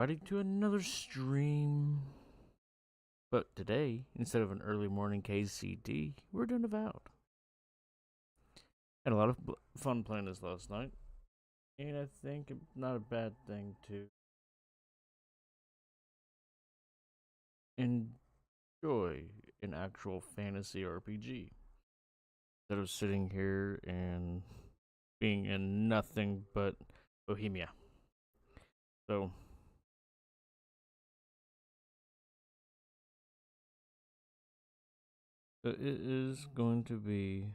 Inviting to another stream. But today, instead of an early morning KCD, we're doing Avowed. Had a lot of fun playing this last night, and I think it's not a bad thing to enjoy an actual fantasy RPG instead of sitting here and being in nothing but Bohemia. So it is going to be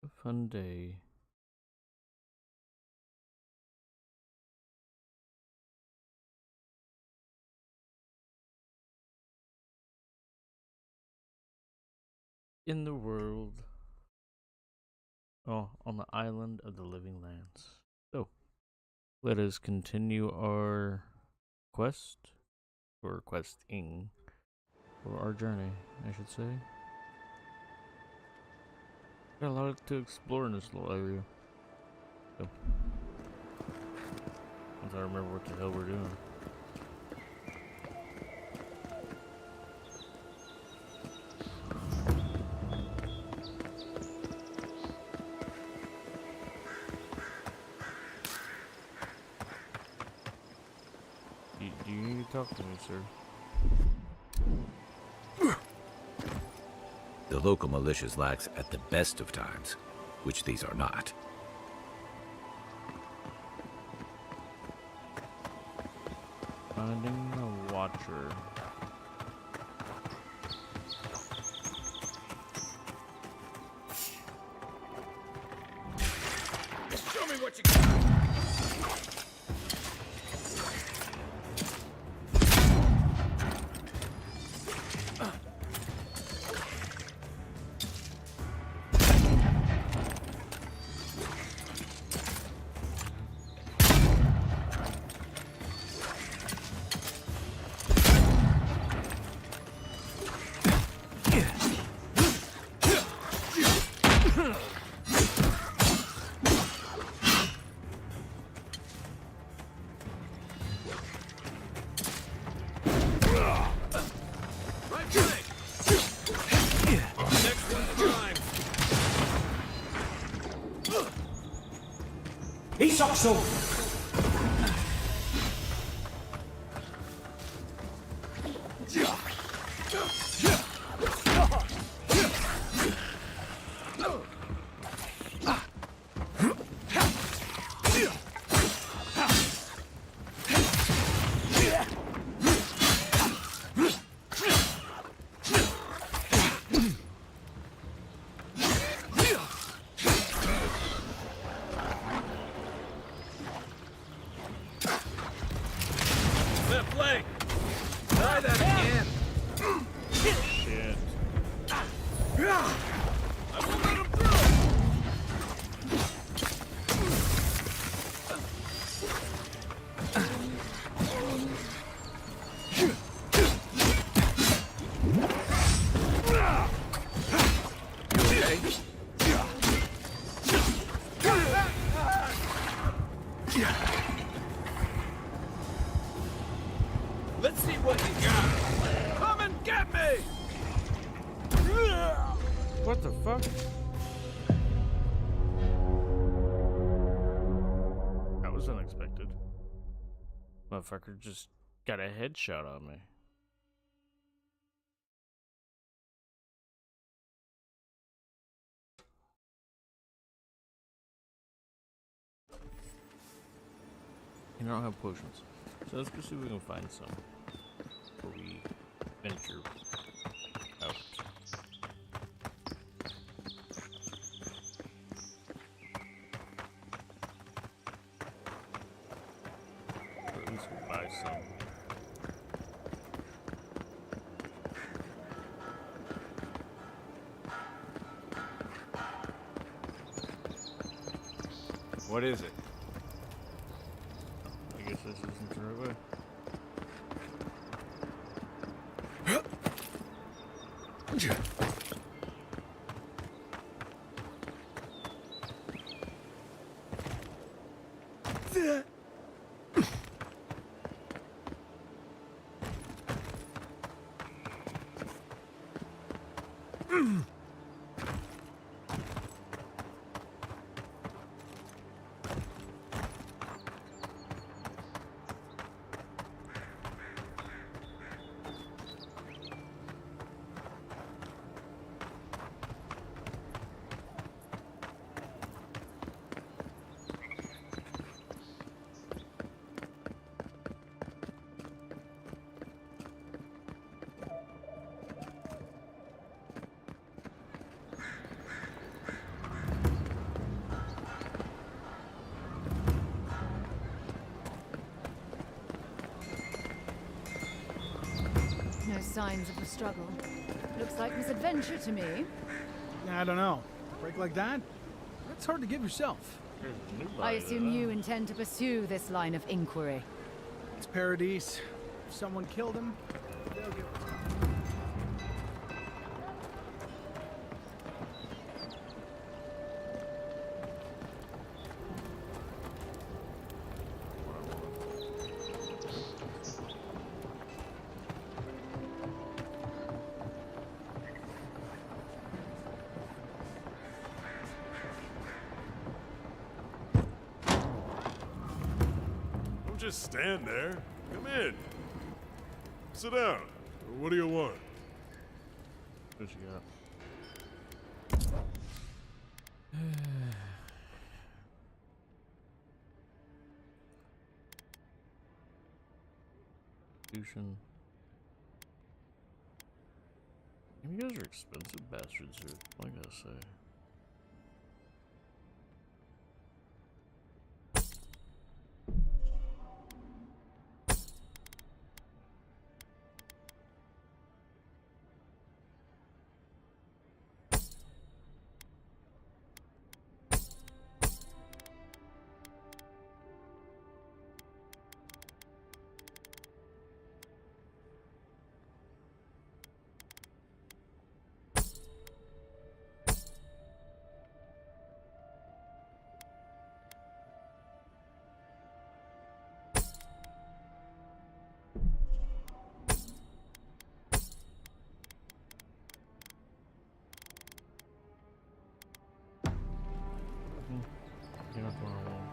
a fun day. In the world. Oh, on the island of the living lands. So, let us continue our quest, or questing, or our journey, I should say. Got a lot to explore in this little area. So, once I remember what the hell we're doing. Do you need to talk to me, sir? The local militia's lax at the best of times, which these are not. Finding a watcher. Show me what you got! Isokso! Left leg! Try that again! Shit. I won't let him through! Let's see what you got! Come and get me! What the fuck? That was unexpected. Motherfucker just got a headshot on me. And I don't have potions. So let's go see if we can find some before we venture out. Or at least we'll buy some. What is it? I guess this isn't the right way. No signs of a struggle. Looks like misadventure to me. I don't know. A break like that? That's hard to give yourself. I assume you intend to pursue this line of inquiry. It's Paradise. If someone killed him, they'll get what's coming. Don't just stand there. Come in. Sit down. What do you want? What you got? Constitution. You guys are expensive bastards, dude. What I gotta say. You're not going along.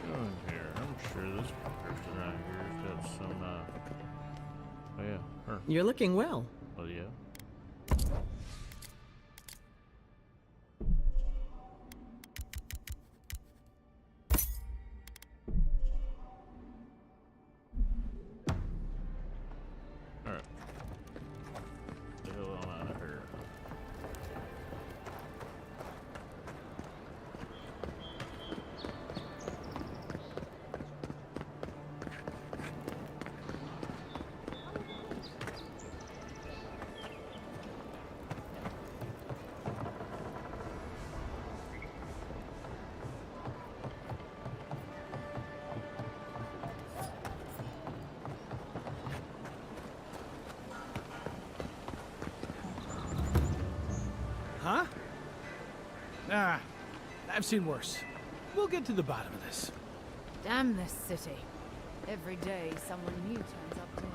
Going here. I'm sure this person around here has got some, oh yeah, her. You're looking well. Oh yeah. Alright. The hell on out of here. Huh? Nah, I've seen worse. We'll get to the bottom of this. Damn this city. Every day someone new turns up dead.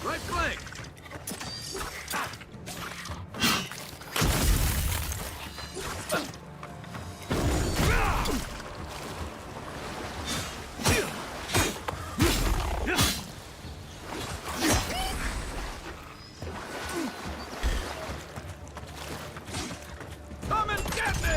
Right flank! Come and get me!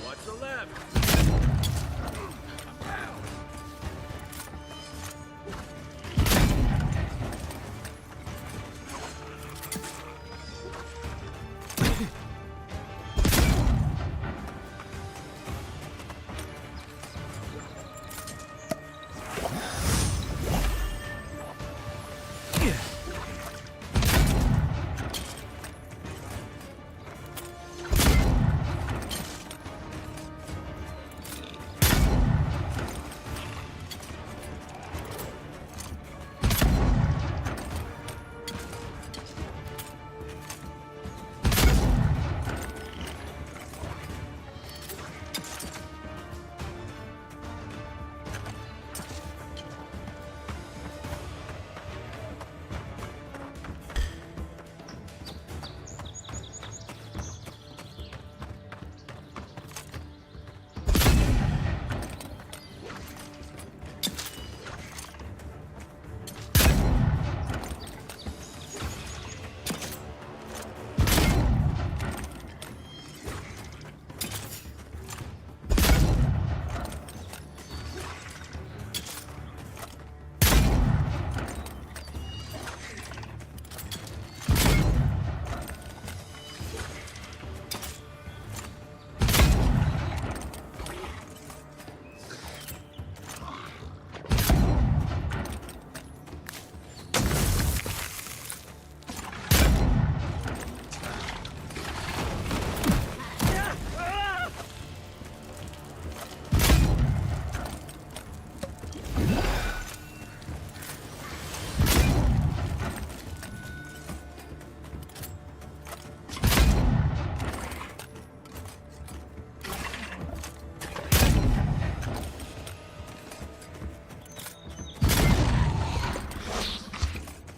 Watch the left!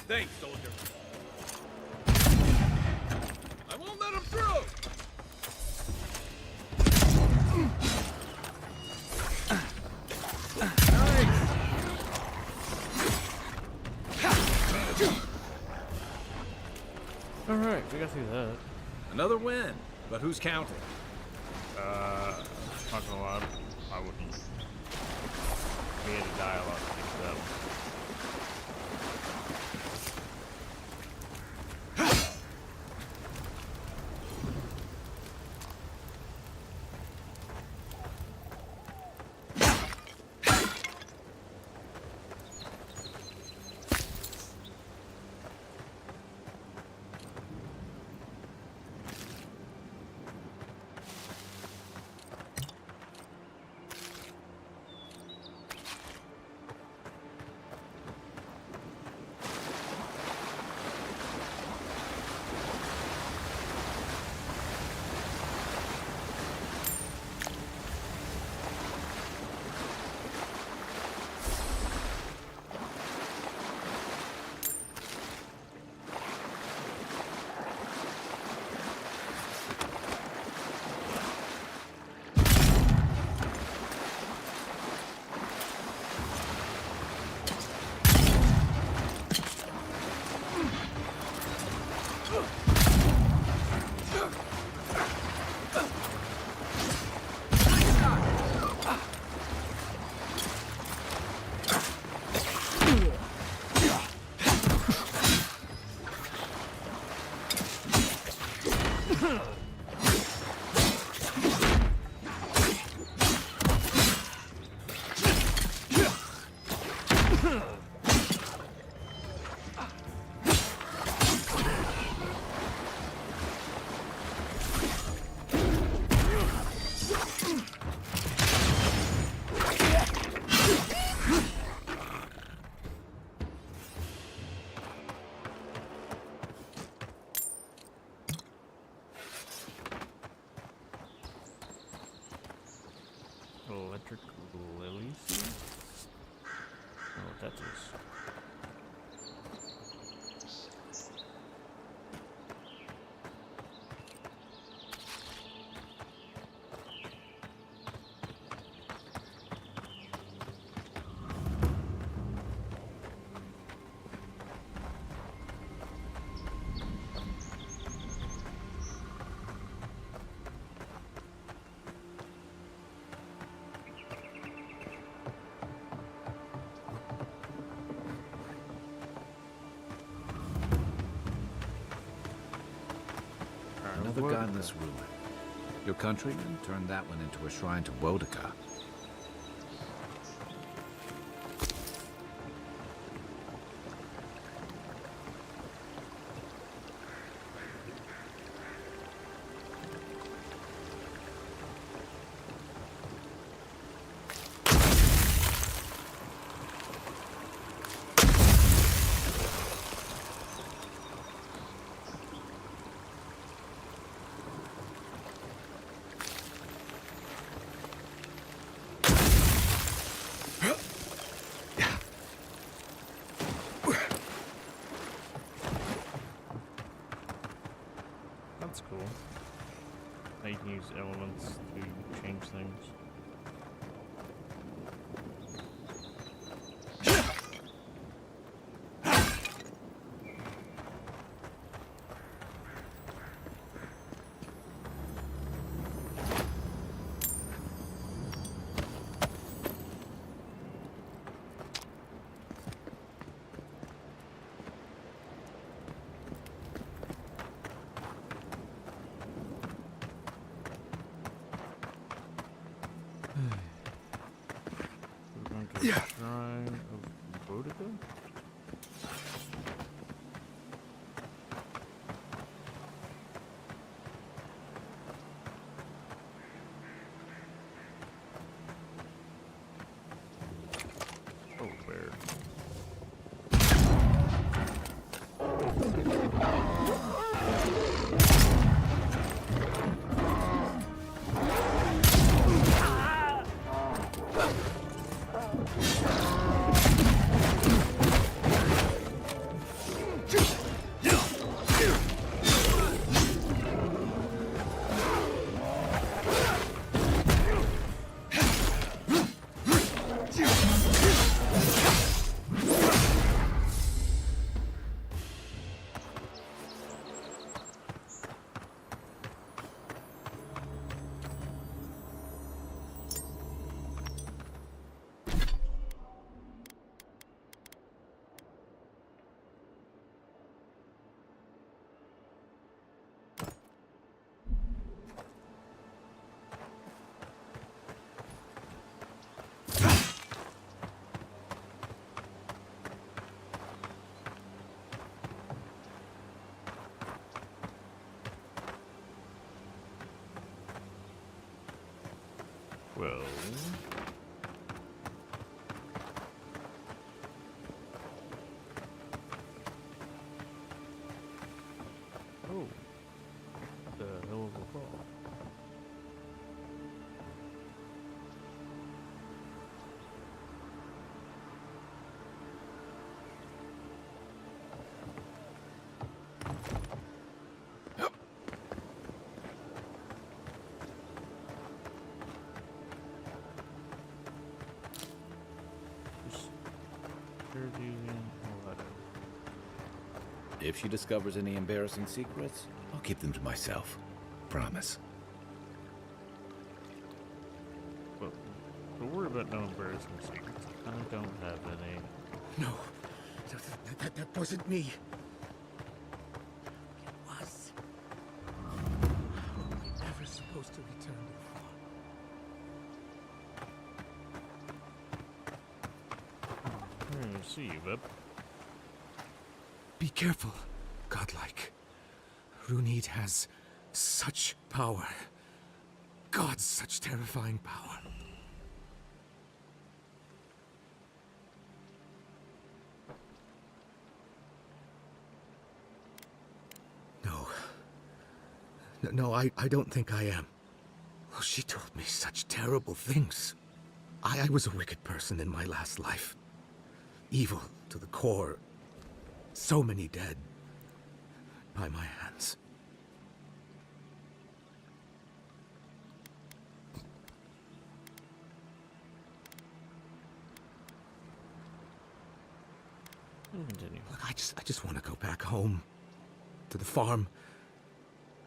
Thanks, soldier. I won't let him through! Alright, we got through that. Another win, but who's counting? Not gonna lie, I wouldn't. We had to die a lot to fix that one. pretzels. Another godless ruin. Your countrymen turned that one into a shrine to Wodaka. That's cool. Now you can use elements to change things. We're going to the Shrine of Boudica? Oh, where? Well... Oh. The hell of a fall. If she discovers any embarrassing secrets, I'll keep them to myself. Promise. Well, don't worry about no embarrassing secrets. I don't have any. No, that wasn't me. It was. We're never supposed to return to the farm. I see you, bub. Be careful, godlike. Runid has such power. God, such terrifying power. No, I don't think I am. Well, she told me such terrible things. I was a wicked person in my last life. Evil to the core. So many dead. By my hands. Continue. Look, I just want to go back home. To the farm.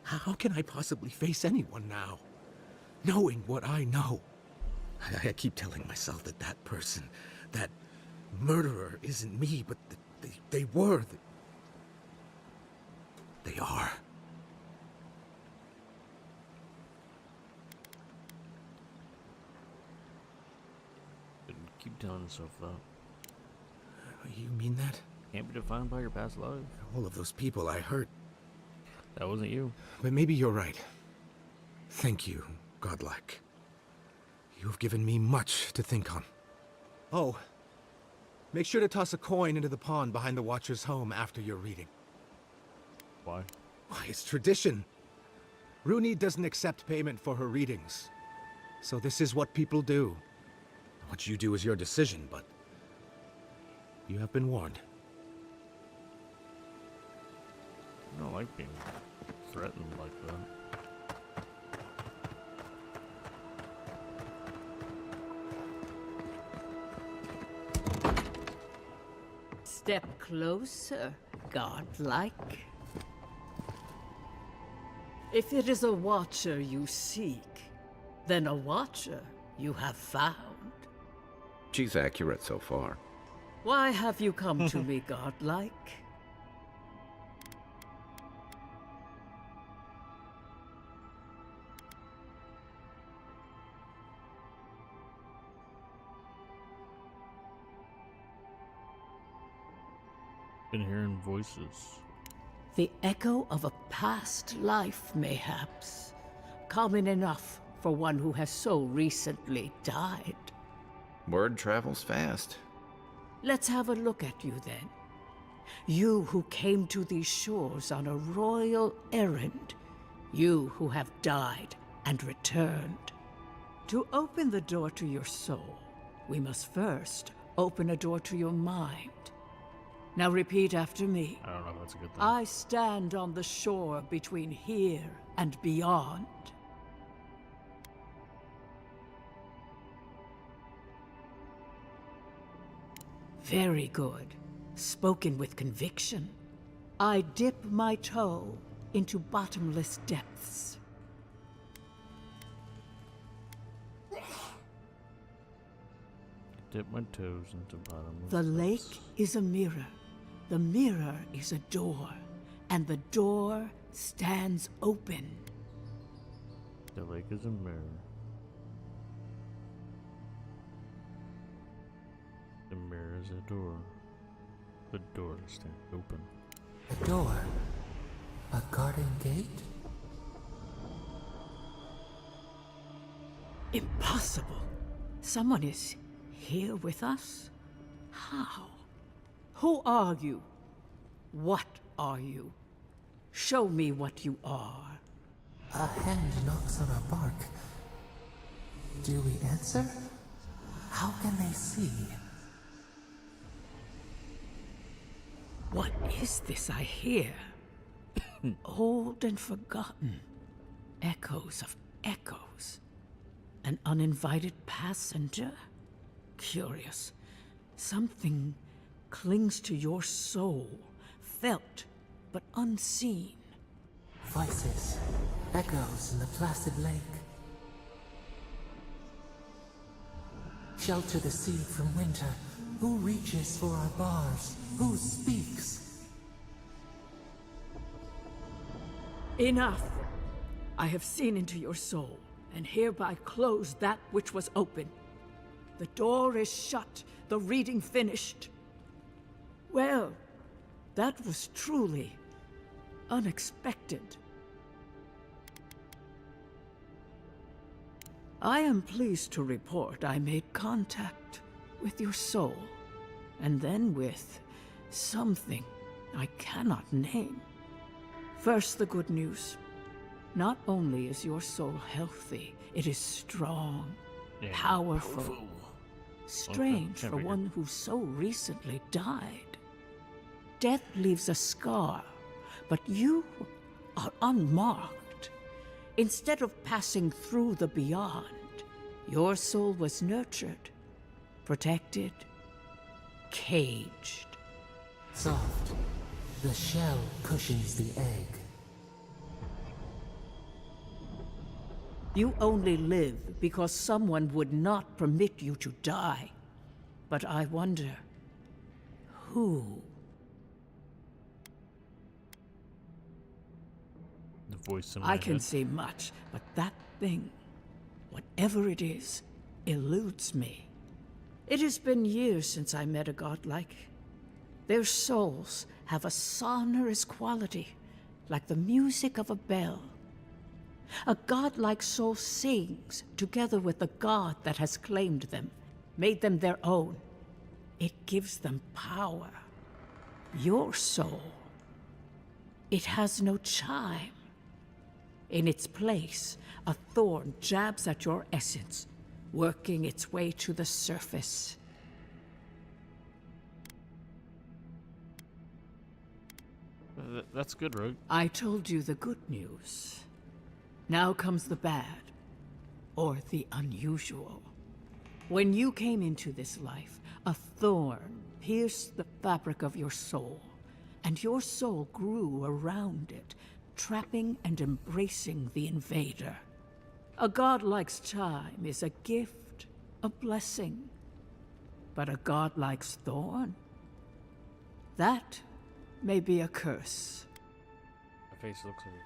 How can I possibly face anyone now? Knowing what I know. I keep telling myself that that person, that murderer isn't me, but they were. They are. Keep telling yourself that. You mean that? Can't be defined by your past life. All of those people I hurt. That wasn't you. But maybe you're right. Thank you, Godlike. You have given me much to think on. Oh, make sure to toss a coin into the pond behind the Watcher's home after your reading. Why? Why, it's tradition. Rooney doesn't accept payment for her readings. So this is what people do. What you do is your decision, but you have been warned. I don't like being threatened like that. Step closer, godlike. If it is a watcher you seek, then a watcher you have found. She's accurate so far. Why have you come to me, godlike? Been hearing voices. The echo of a past life, mayhaps. Common enough for one who has so recently died. Word travels fast. Let's have a look at you then. You who came to these shores on a royal errand. You who have died and returned. To open the door to your soul, we must first open a door to your mind. Now repeat after me. I don't know if that's a good thing. I stand on the shore between here and beyond. Very good. Spoken with conviction. I dip my toe into bottomless depths. Dip my toes into bottomless The lake depths. is a mirror. The mirror is a door. And the door stands open. The lake is a mirror. The mirror is a door. The door stands open. A door? A garden gate? Impossible. Someone is here with us? How? Who are you? What are you? Show me what you are. A hand knocks on our bark. Do we answer? How can they see? What is this I hear? Old and forgotten. Echoes of echoes. An uninvited passenger? Curious. Something clings to your soul, felt but unseen. Voices, echoes in the placid lake. Shelter the sea from winter. Who reaches for our bars? Who speaks? Enough! I have seen into your soul, and hereby close that which was open. The door is shut, the reading finished. Well, that was truly unexpected. I am pleased to report I made contact with your soul, and then with something I cannot name. First, the good news. Not only is your soul healthy, it is strong, powerful, Strange can't for be good. one who so recently died. Death leaves a scar, but you are unmarked. Instead of passing through the beyond, your soul was nurtured, protected, caged. Soft. The shell cushions the egg. You only live because someone would not permit you to die. But I wonder, who? The voice in my I can head. say much, but that thing, whatever it is, eludes me. It has been years since I met a godlike. Their souls have a sonorous quality, like the music of a bell. A godlike soul sings together with the god that has claimed them, made them their own. It gives them power. Your soul, it has no chime. In its place, a thorn jabs at your essence, working its way to the surface. That's good, Rogue. I told you the good news. Now comes the bad, or the unusual. When you came into this life, a thorn pierced the fabric of your soul, and your soul grew around it, trapping and embracing the invader. A godlike's chime is a gift, a blessing. But a godlike's thorn? That may be a curse. My face looks like it.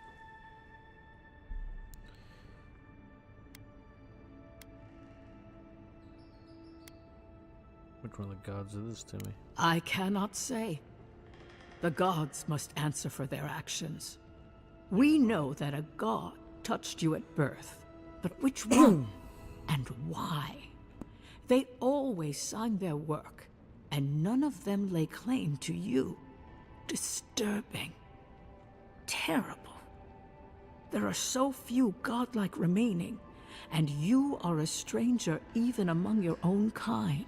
Which one of the gods is this, Timmy? I cannot say. The gods must answer for their actions. We know that a god touched you at birth, but which one and why? They always sign their work, and none of them lay claim to you. Disturbing. Terrible. There are so few godlike remaining, and you are a stranger even among your own kind.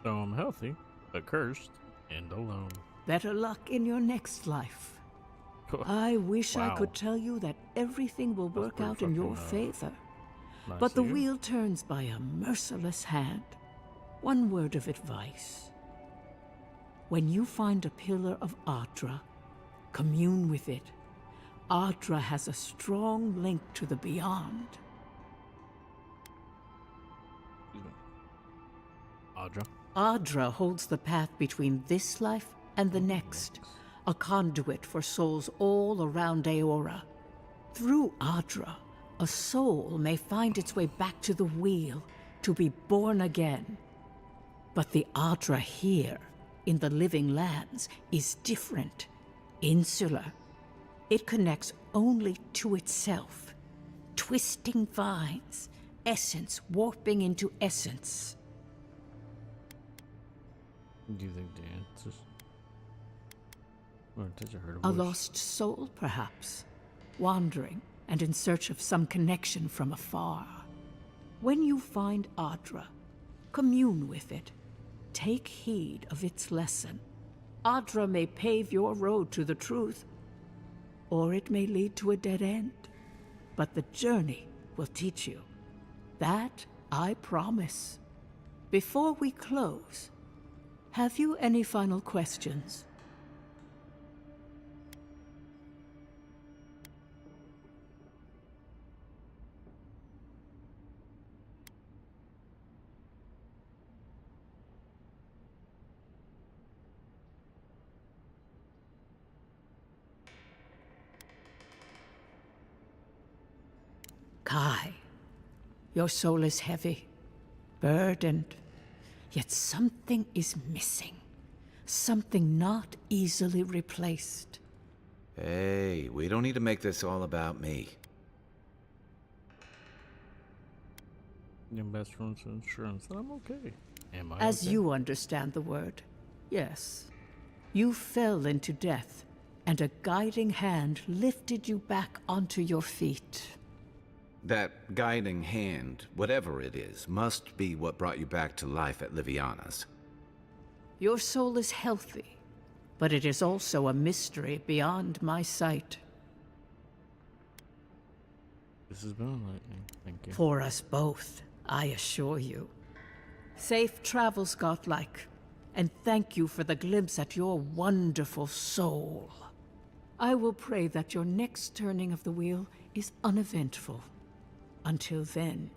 So I'm healthy, but cursed and alone. Better luck in your next life. I wish I Wow. could tell you that everything will work pretty out in your fucking, favor. Nice But the of you. wheel turns by a merciless hand. One word of advice. When you find a pillar of Ardra, commune with it. Ardra has a strong link to the beyond. Audra. Ardra holds the path between this life and the next, a conduit for souls all around Aora. Through Ardra, a soul may find its way back to the wheel to be born again. But the Ardra here, in the living lands, is different, insular. It connects only to itself, twisting vines, essence warping into essence. Do you think the answers? Or did you heard A voice? lost soul, perhaps, wandering and in search of some connection from afar. When you find Ardra, commune with it. Take heed of its lesson. Ardra may pave your road to the truth, or it may lead to a dead end. But the journey will teach you. That I promise. Before we close, have you any final questions? Kai, your soul is heavy, burdened, yet something is missing. Something not easily replaced. Hey, we don't need to make this all about me. Your best friend's insurance. I'm okay. Am I As okay? you understand the word, yes. You fell into death, and a guiding hand lifted you back onto your feet. That guiding hand, whatever it is, must be what brought you back to life at Liviana's. Your soul is healthy, but it is also a mystery beyond my sight. This has been enlightening. Thank you. For us both, I assure you. Safe travels, Godlike, and thank you for the glimpse at your wonderful soul. I will pray that your next turning of the wheel is uneventful. Until then,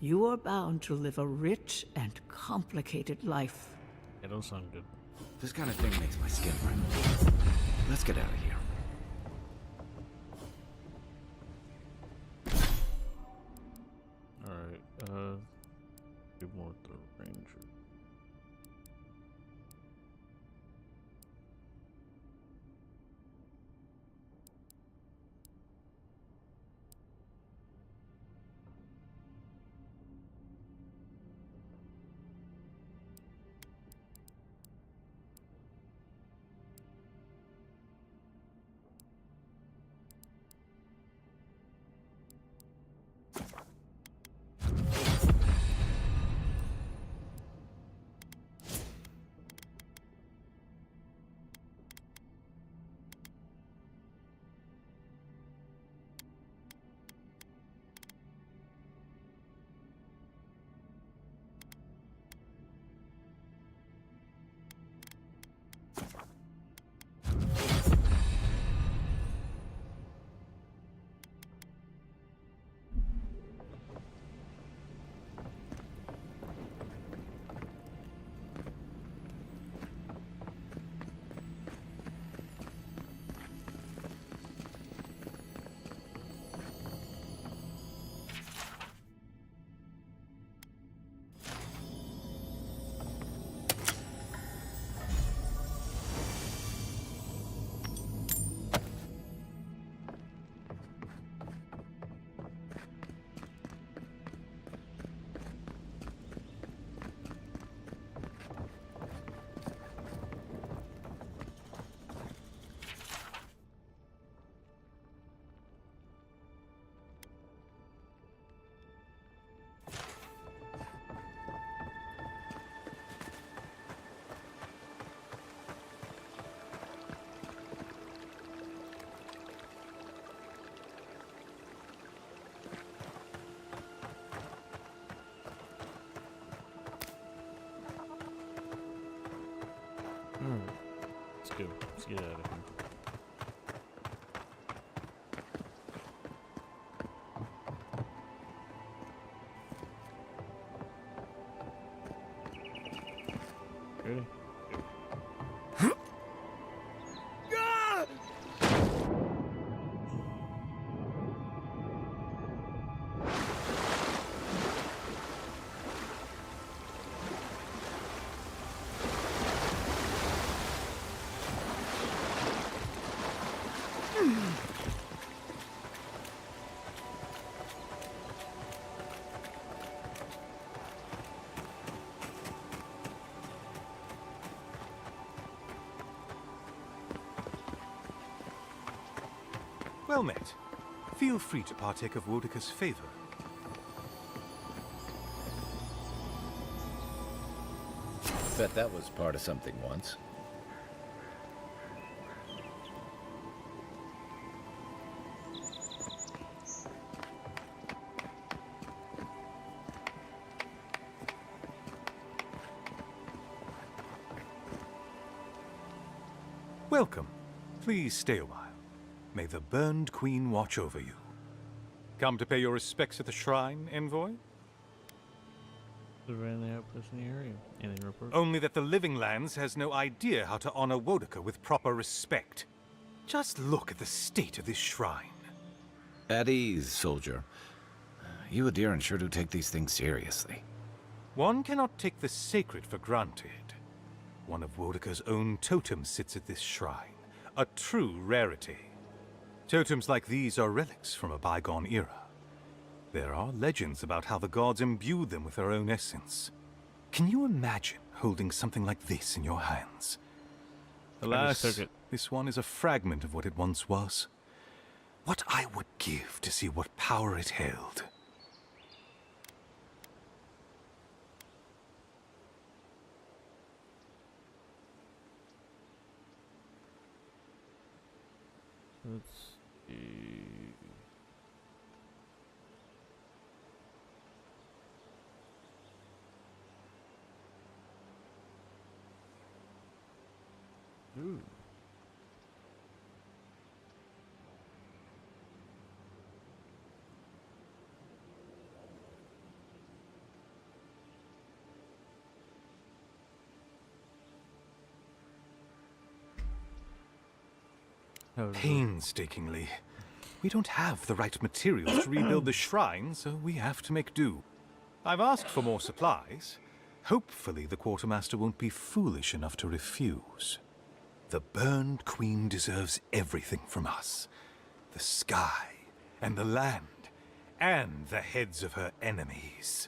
you are bound to live a rich and complicated life. It don't sound good. This kind of thing makes my skin burn. Let's get out of here. Alright, do more with the ranger. Alright, let's go. Let's get out of here. Ready? Well met. Feel free to partake of Wodika's favor. Bet that was part of something once. Welcome. Please stay a while. May the Burned Queen watch over you. Come to pay your respects at the shrine, envoy? Surveying the outpost in the area. Anything report? Only that the Living Lands has no idea how to honor Wodika with proper respect. Just look at the state of this shrine. At ease, soldier. You Adiran sure do take these things seriously. One cannot take the sacred for granted. One of Wodika's own totems sits at this shrine. A true rarity. Totems like these are relics from a bygone era. There are legends about how the gods imbued them with their own essence. Can you imagine holding something like this in your hands? Alas, this one is a fragment of what it once was. What I would give to see what power it held. Let's see. Ooh. Painstakingly. We don't have the right materials to rebuild the shrine, so we have to make do. I've asked for more supplies. Hopefully the Quartermaster won't be foolish enough to refuse. The Burned Queen deserves everything from us. The sky, and the land, and the heads of her enemies.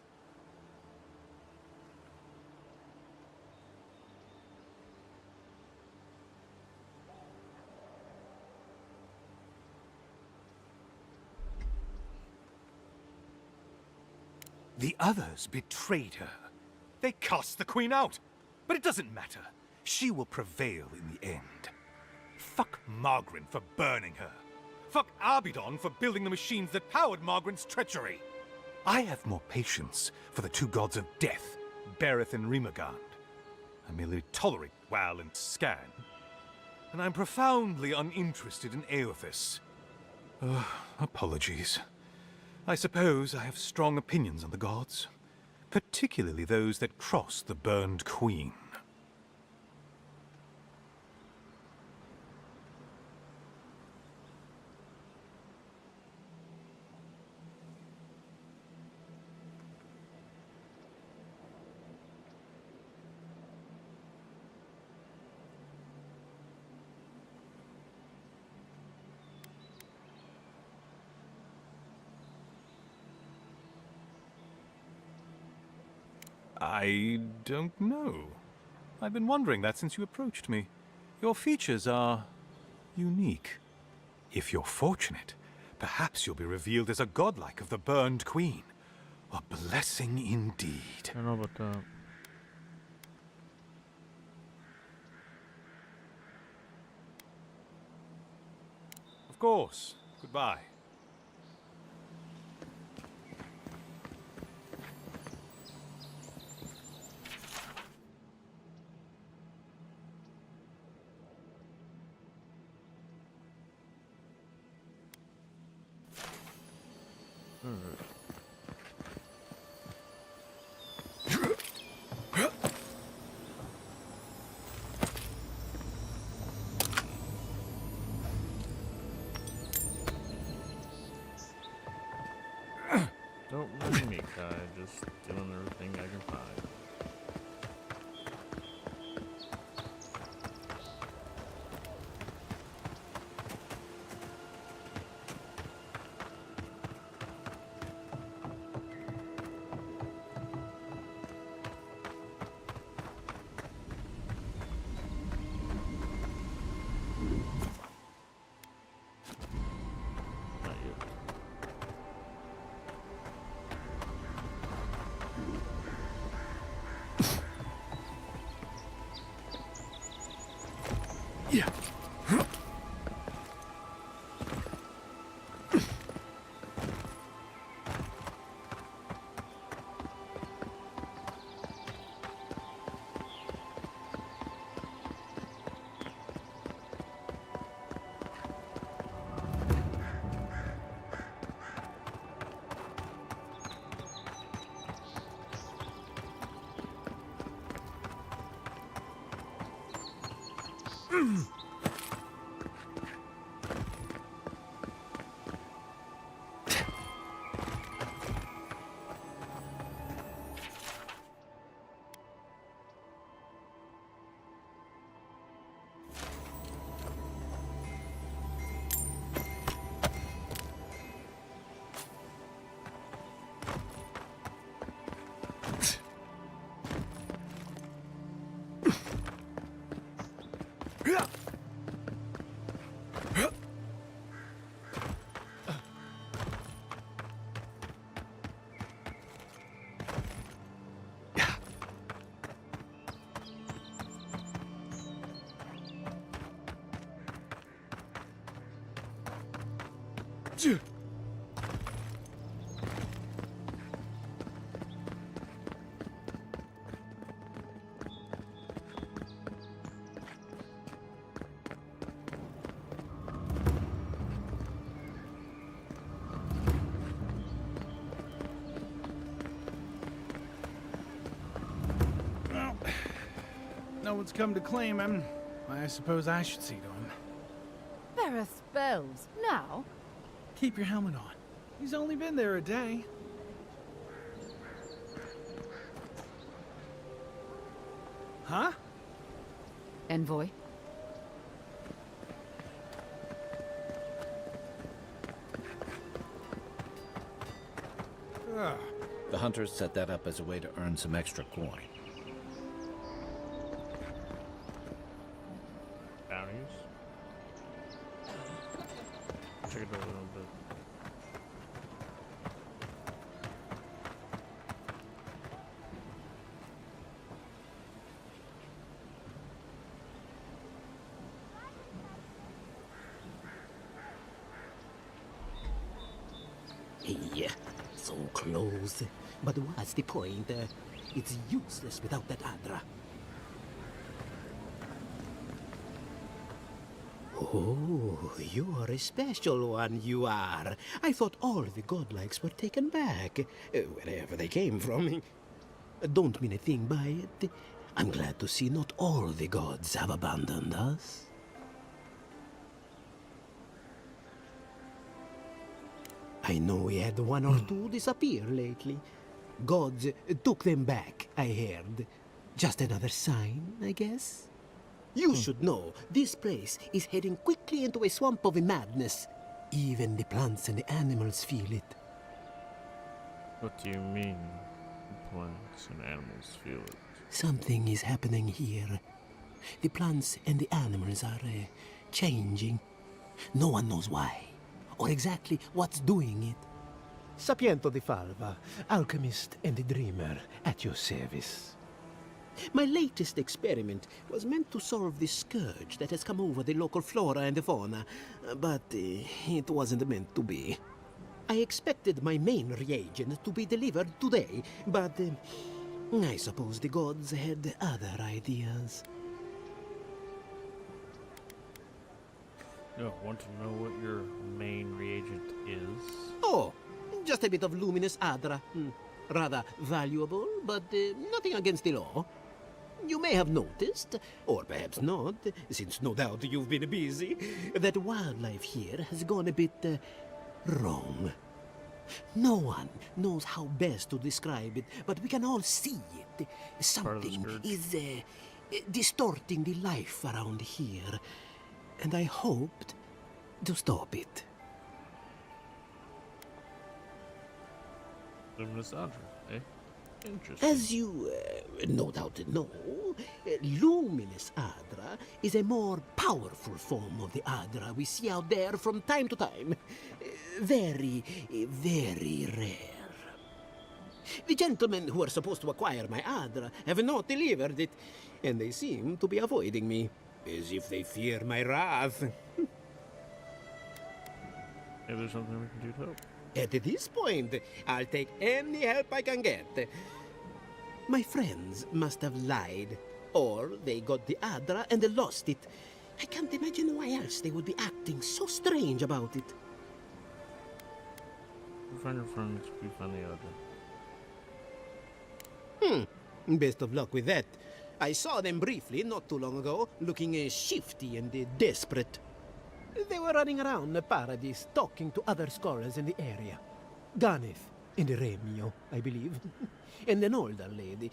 The others betrayed her. They cast the Queen out. But it doesn't matter. She will prevail in the end. Fuck Margren for burning her. Fuck Abidon for building the machines that powered Margren's treachery. I have more patience for the two gods of death, Bereth and Rimagand. I merely tolerate Wal and Scan. And I'm profoundly uninterested in Eothas. Apologies. I suppose I have strong opinions on the gods, particularly those that cross the Burned Queen. I don't know. I've been wondering that since you approached me. Your features are unique. If you're fortunate, perhaps you'll be revealed as a godlike of the Burned Queen. A blessing indeed. I don't know about that. Of course. Goodbye. Don't mind me, Kai. Just doing everything I can find. Not yet. Yeah. Yeah. Well, no one's come to claim him. I suppose I should see to him. Vareth Bells. Now? Keep your helmet on. He's only been there a day. Huh? Envoy? Ugh. The hunters set that up as a way to earn some extra coin. Bounties. Check it out a little bit. Hey, so close. But what's the point? It's useless without that Adra. Oh, you are a special one, you are. I thought all the godlikes were taken back, wherever they came from. Don't mean a thing by it. I'm glad to see not all the gods have abandoned us. I know we had one or two disappear lately. Gods took them back, I heard. Just another sign, I guess? You should know, this place is heading quickly into a swamp of madness. Even the plants and the animals feel it. What do you mean, plants and animals feel it? Something is happening here. The plants and the animals are changing. No one knows why, or exactly what's doing it. Sapiento di Falva, alchemist and dreamer, at your service. My latest experiment was meant to solve the scourge that has come over the local flora and the fauna, but it wasn't meant to be. I expected my main reagent to be delivered today, but I suppose the gods had other ideas. No, want to know what your main reagent is? Oh, just a bit of luminous Adra. Rather valuable, but nothing against the law. You may have noticed, or perhaps not, since no doubt you've been busy, that wildlife here has gone a bit wrong. No one knows how best to describe it, but we can all see it. Something is distorting the life around here, and I hoped to stop it. Luminous Adra, eh? Interesting. As you no doubt know, Luminous Adra is a more powerful form of the Adra we see out there from time to time. Very, very rare. The gentlemen who are supposed to acquire my Adra have not delivered it, and they seem to be avoiding me, as if they fear my wrath. Maybe there's something we can do to help. At this point, I'll take any help I can get. My friends must have lied, or they got the Adra and they lost it. I can't imagine why else they would be acting so strange about it. We find your friends, we find the Adra. Best of luck with that. I saw them briefly not too long ago, looking shifty and desperate. They were running around the paradise, talking to other scholars in the area. Ganeth and Remio, I believe. And an older lady.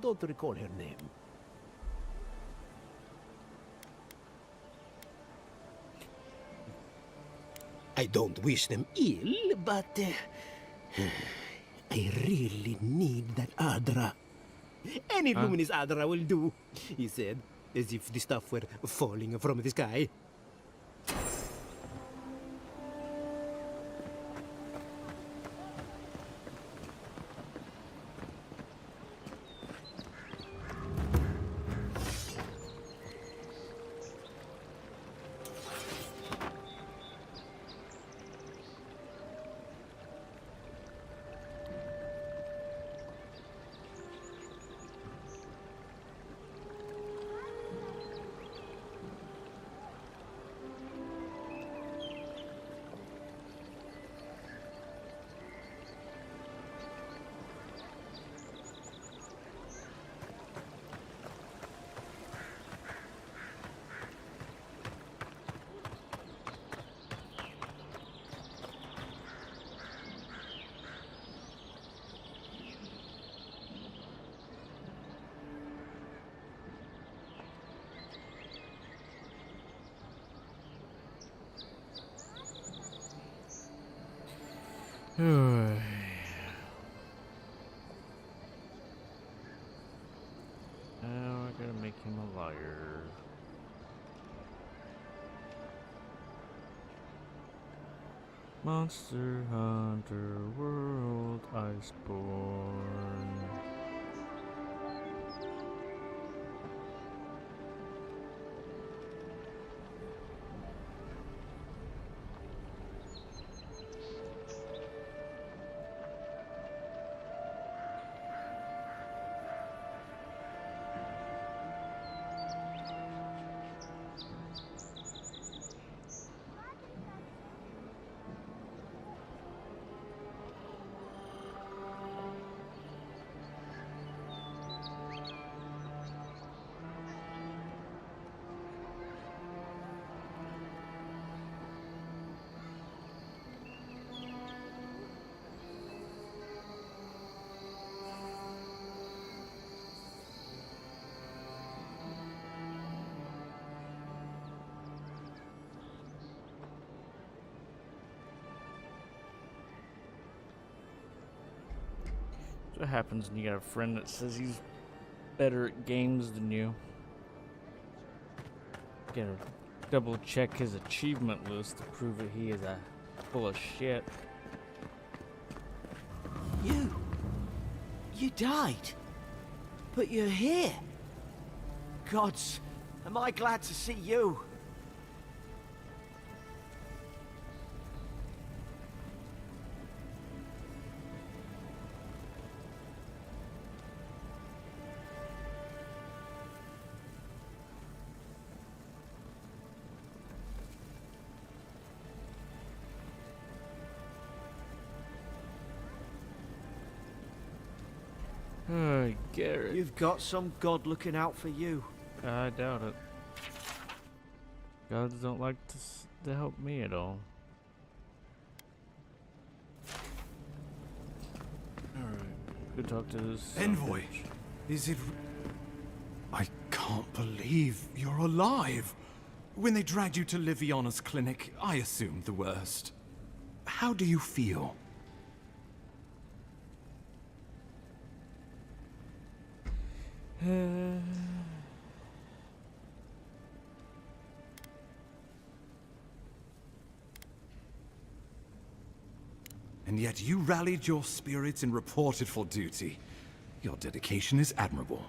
Don't recall her name. I don't wish them ill, but I really need that Adra. Any luminous Adra will do, he said, as if the stuff were falling from the sky. Now I gotta make him a liar. Monster Hunter World Iceborne. That's what happens when you got a friend that says he's better at games than you. Gotta double check his achievement list to prove that he is a full of shit. You died. But you're here. Gods, am I glad to see you. Garrett. You've got some god looking out for you. I doubt it. Gods don't like to help me at all. Alright, go talk to this Envoy, is it... I can't believe you're alive. When they dragged you to Liviana's clinic, I assumed the worst. How do you feel? And yet you rallied your spirits and reported for duty. Your dedication is admirable.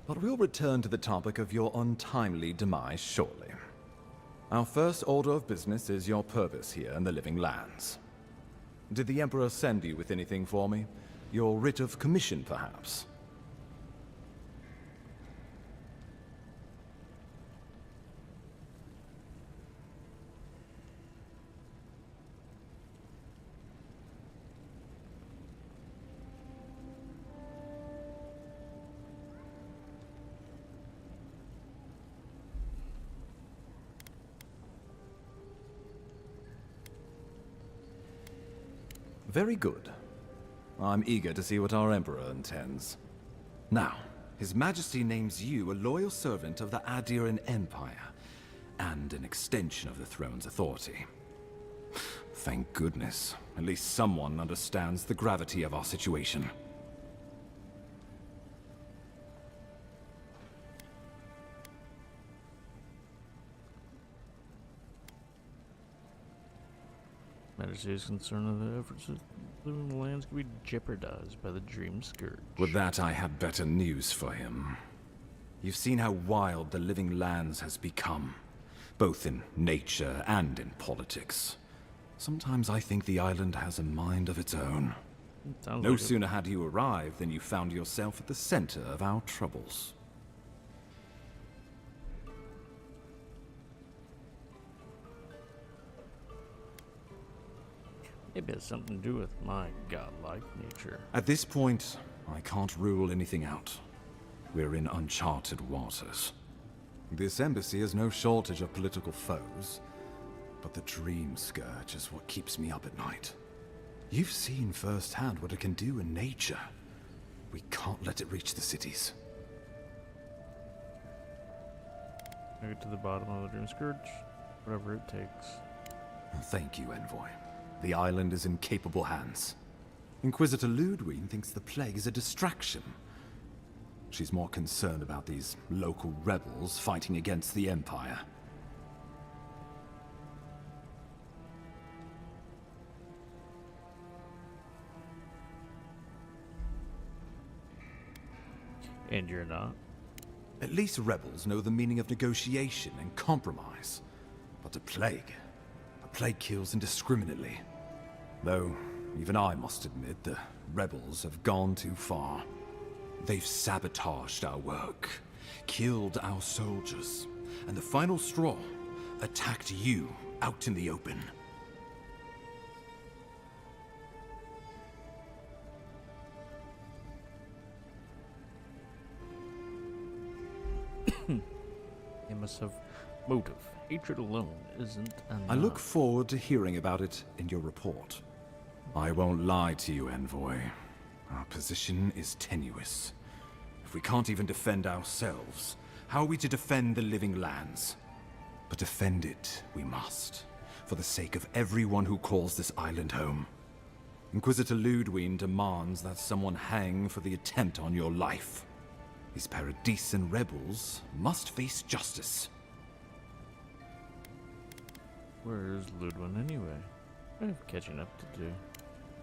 But we'll return to the topic of your untimely demise shortly. Our first order of business is your purpose here in the Living Lands. Did the Emperor send you with anything for me? Your writ of commission, perhaps? Very good. I'm eager to see what our Emperor intends. Now, His Majesty names you a loyal servant of the Adiran Empire, and an extension of the throne's authority. Thank goodness. At least someone understands the gravity of our situation. Majesty is concerned that the efforts of living lands could be jeopardized by the Dream Scourge. With that, I have better news for him. You've seen how wild the Living Lands has become, both in nature and in politics. Sometimes I think the island has a mind of its own. No sooner had you arrived than you found yourself at the center of our troubles. Maybe it has something to do with my godlike nature. At this point, I can't rule anything out. We're in uncharted waters. This embassy has no shortage of political foes, but the Dream Scourge is what keeps me up at night. You've seen firsthand what it can do in nature. We can't let it reach the cities. Get to the bottom of the Dream Scourge, whatever it takes. Thank you, Envoy. The island is in capable hands. Inquisitor Ludwig thinks the plague is a distraction. She's more concerned about these local rebels fighting against the Empire. And you're not? At least rebels know the meaning of negotiation and compromise. But a plague kills indiscriminately. Though, even I must admit, the rebels have gone too far. They've sabotaged our work, killed our soldiers, and the final straw, attacked you out in the open. They must have motive. Hatred alone isn't enough. I look forward to hearing about it in your report. I won't lie to you, Envoy. Our position is tenuous. If we can't even defend ourselves, how are we to defend the living lands? But defend it we must, for the sake of everyone who calls this island home. Inquisitor Ludwig demands that someone hang for the attempt on your life. These Paradisen rebels must face justice. Where's Ludwig anyway? I have catching up to do.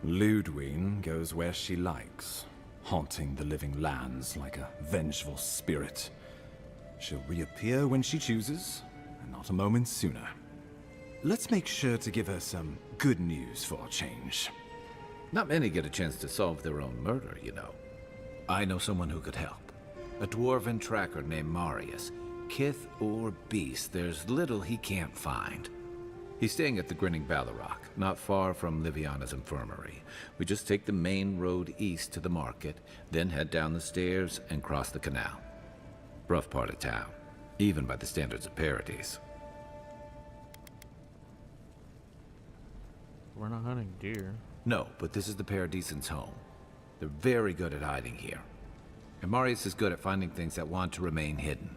Ludwig goes where she likes, haunting the living lands like a vengeful spirit. She'll reappear when she chooses, and not a moment sooner. Let's make sure to give her some good news for a change. Not many get a chance to solve their own murder, you know. I know someone who could help. A dwarven tracker named Marius. Kith or beast, there's little he can't find. He's staying at the Grinning Balrog, not far from Liviana's infirmary. We just take the main road east to the market, then head down the stairs and cross the canal. Rough part of town, even by the standards of Paradise. We're not hunting deer. No, but this is the Paradisans' home. They're very good at hiding here. And Marius is good at finding things that want to remain hidden.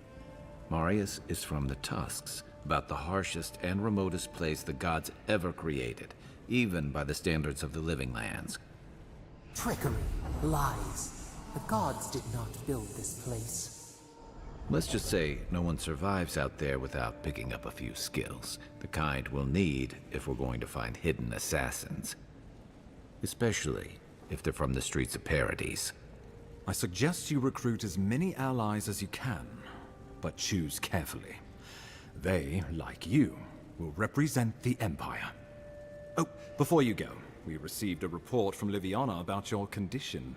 Marius is from the Tusks, about the harshest and remotest place the gods ever created, even by the standards of the living lands. Trickery, lies. The gods did not build this place. Let's just say no one survives out there without picking up a few skills, the kind we'll need if we're going to find hidden assassins. Especially if they're from the streets of Paradise. I suggest you recruit as many allies as you can, but choose carefully. They, like you, will represent the Empire. Oh, before you go, we received a report from Liviana about your condition.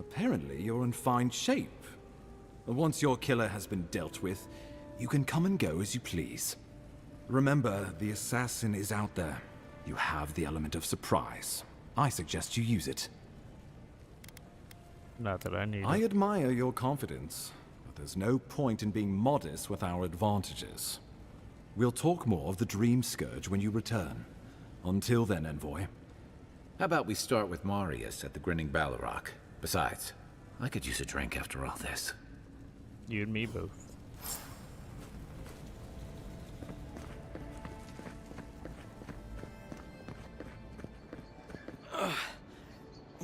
Apparently, you're in fine shape. Once your killer has been dealt with, you can come and go as you please. Remember, the assassin is out there. You have the element of surprise. I suggest you use it. Not that I need I it. admire your confidence, but there's no point in being modest with our advantages. We'll talk more of the Dream Scourge when you return. Until then, Envoy. How about we start with Marius at the Grinning Balrog? Besides, I could use a drink after all this. You and me both.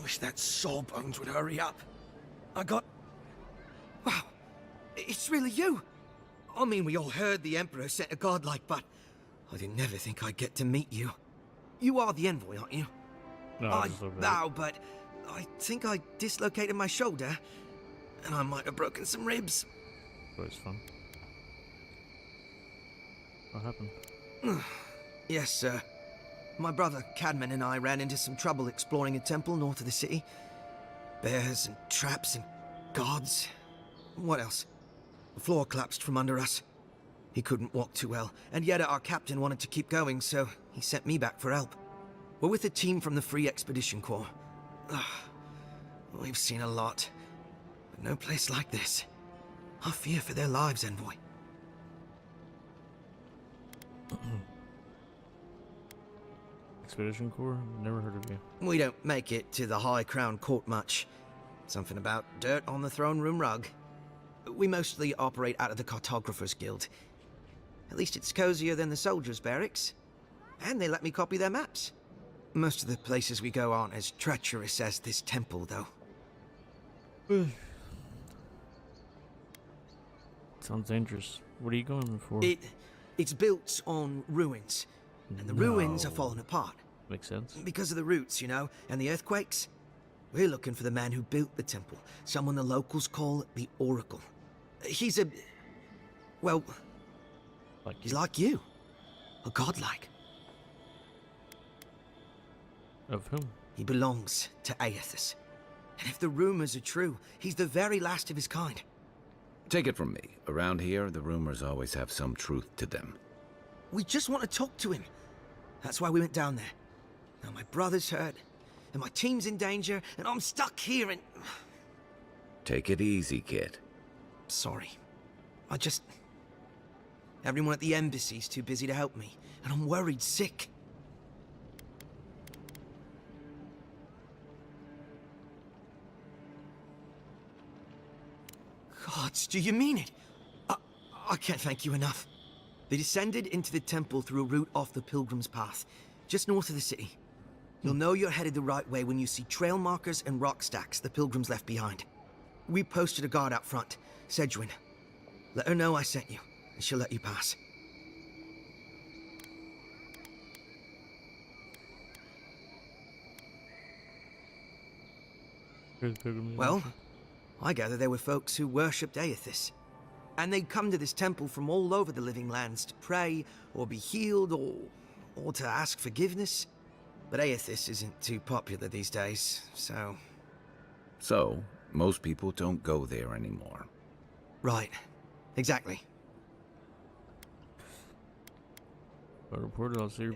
Wish that Sawbones would hurry up. Wow, it's really you. I mean, we all heard the Emperor sent a godlike, but I didn't never think I'd get to meet you. You are the Envoy, aren't you? No, just a little bit. No, but I think I dislocated my shoulder, and I might have broken some ribs. Always fun. What happened? Yes, sir. My brother Cadman and I ran into some trouble exploring a temple north of the city. Bears and traps and gods. What else? The floor collapsed from under us. He couldn't walk too well, and yet our captain wanted to keep going, so he sent me back for help. We're with a team from the Free Expedition Corps. We've seen a lot, but no place like this. I fear for their lives, Envoy. Expedition Corps? Never heard of you. We don't make it to the High Crown Court much. Something about dirt on the throne room rug. We mostly operate out of the Cartographers Guild. At least it's cozier than the soldiers' barracks. And they let me copy their maps. Most of the places we go aren't as treacherous as this temple, though. Sounds dangerous. What are you going for? It's built on ruins, and the ruins are falling apart. Makes sense. Because of the roots, you know, and the earthquakes. We're looking for the man who built the temple, someone the locals call the Oracle. He's a... well... he's like you. A godlike. Of whom? He belongs to Aethys. And if the rumors are true, he's the very last of his kind. Take it from me. Around here, the rumors always have some truth to them. We just want to talk to him. That's why we went down there. Now my brother's hurt, and my team's in danger, and I'm stuck here and... Take it easy, kid. Sorry. Everyone at the embassy's too busy to help me, and I'm worried sick. Gods, do you mean it? I can't thank you enough. They descended into the temple through a route off the Pilgrim's Path, just north of the city. You'll know you're headed the right way when you see trail markers and rock stacks the Pilgrims left behind. We posted a guard out front, Sedgwin. Let her know I sent you, and she'll let you pass. Well, I gather there were folks who worshipped Aethys. And they'd come to this temple from all over the Living Lands to pray, or be healed, or to ask forgiveness. But Aethys isn't too popular these days, so... So, most people don't go there anymore. Right. Exactly.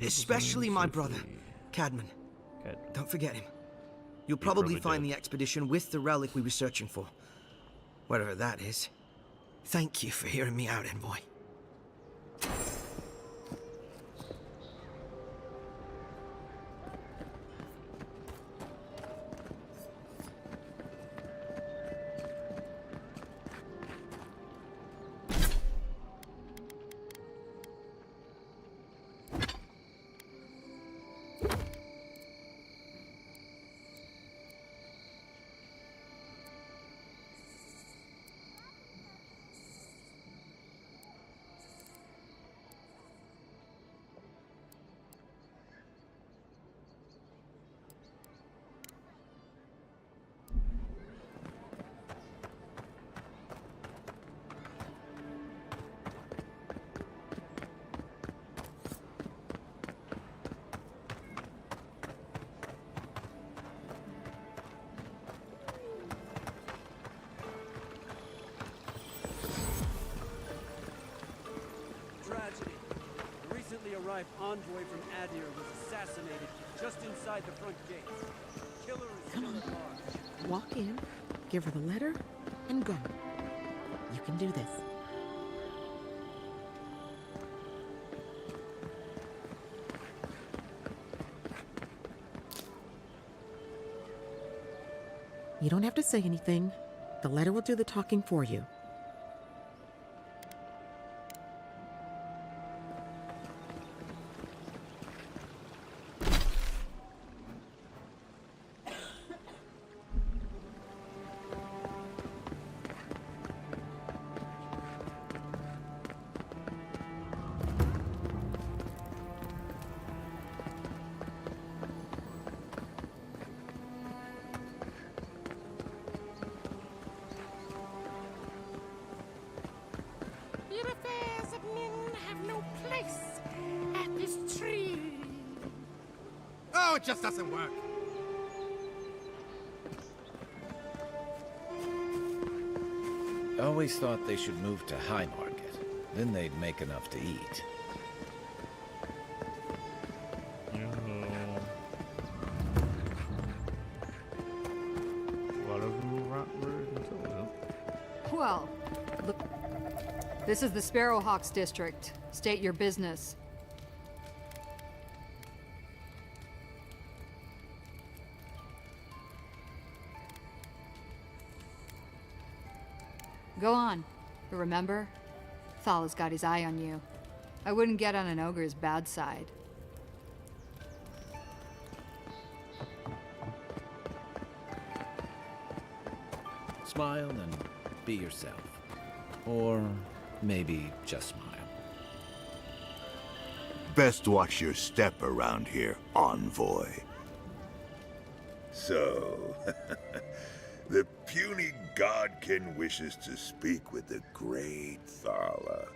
Especially my brother, Cadman. Don't forget him. You'll probably find the expedition with the relic we were searching for. Whatever that is. Thank you for hearing me out, Envoy. Arrived envoy from Adir was assassinated just inside the front gates. Killer is still at large. Walk in, give her the letter, and go. You can do this. You don't have to say anything. The letter will do the talking for you. It just doesn't work. I always thought they should move to High Market. Then they'd make enough to eat. Well, look. This is the Sparrowhawks district. State your business. Go on. But remember, Thal's got his eye on you. I wouldn't get on an ogre's bad side. Smile and be yourself. Or maybe just smile. Best watch your step around here, envoy. So, the puny godkin wishes to speak with the great Thala.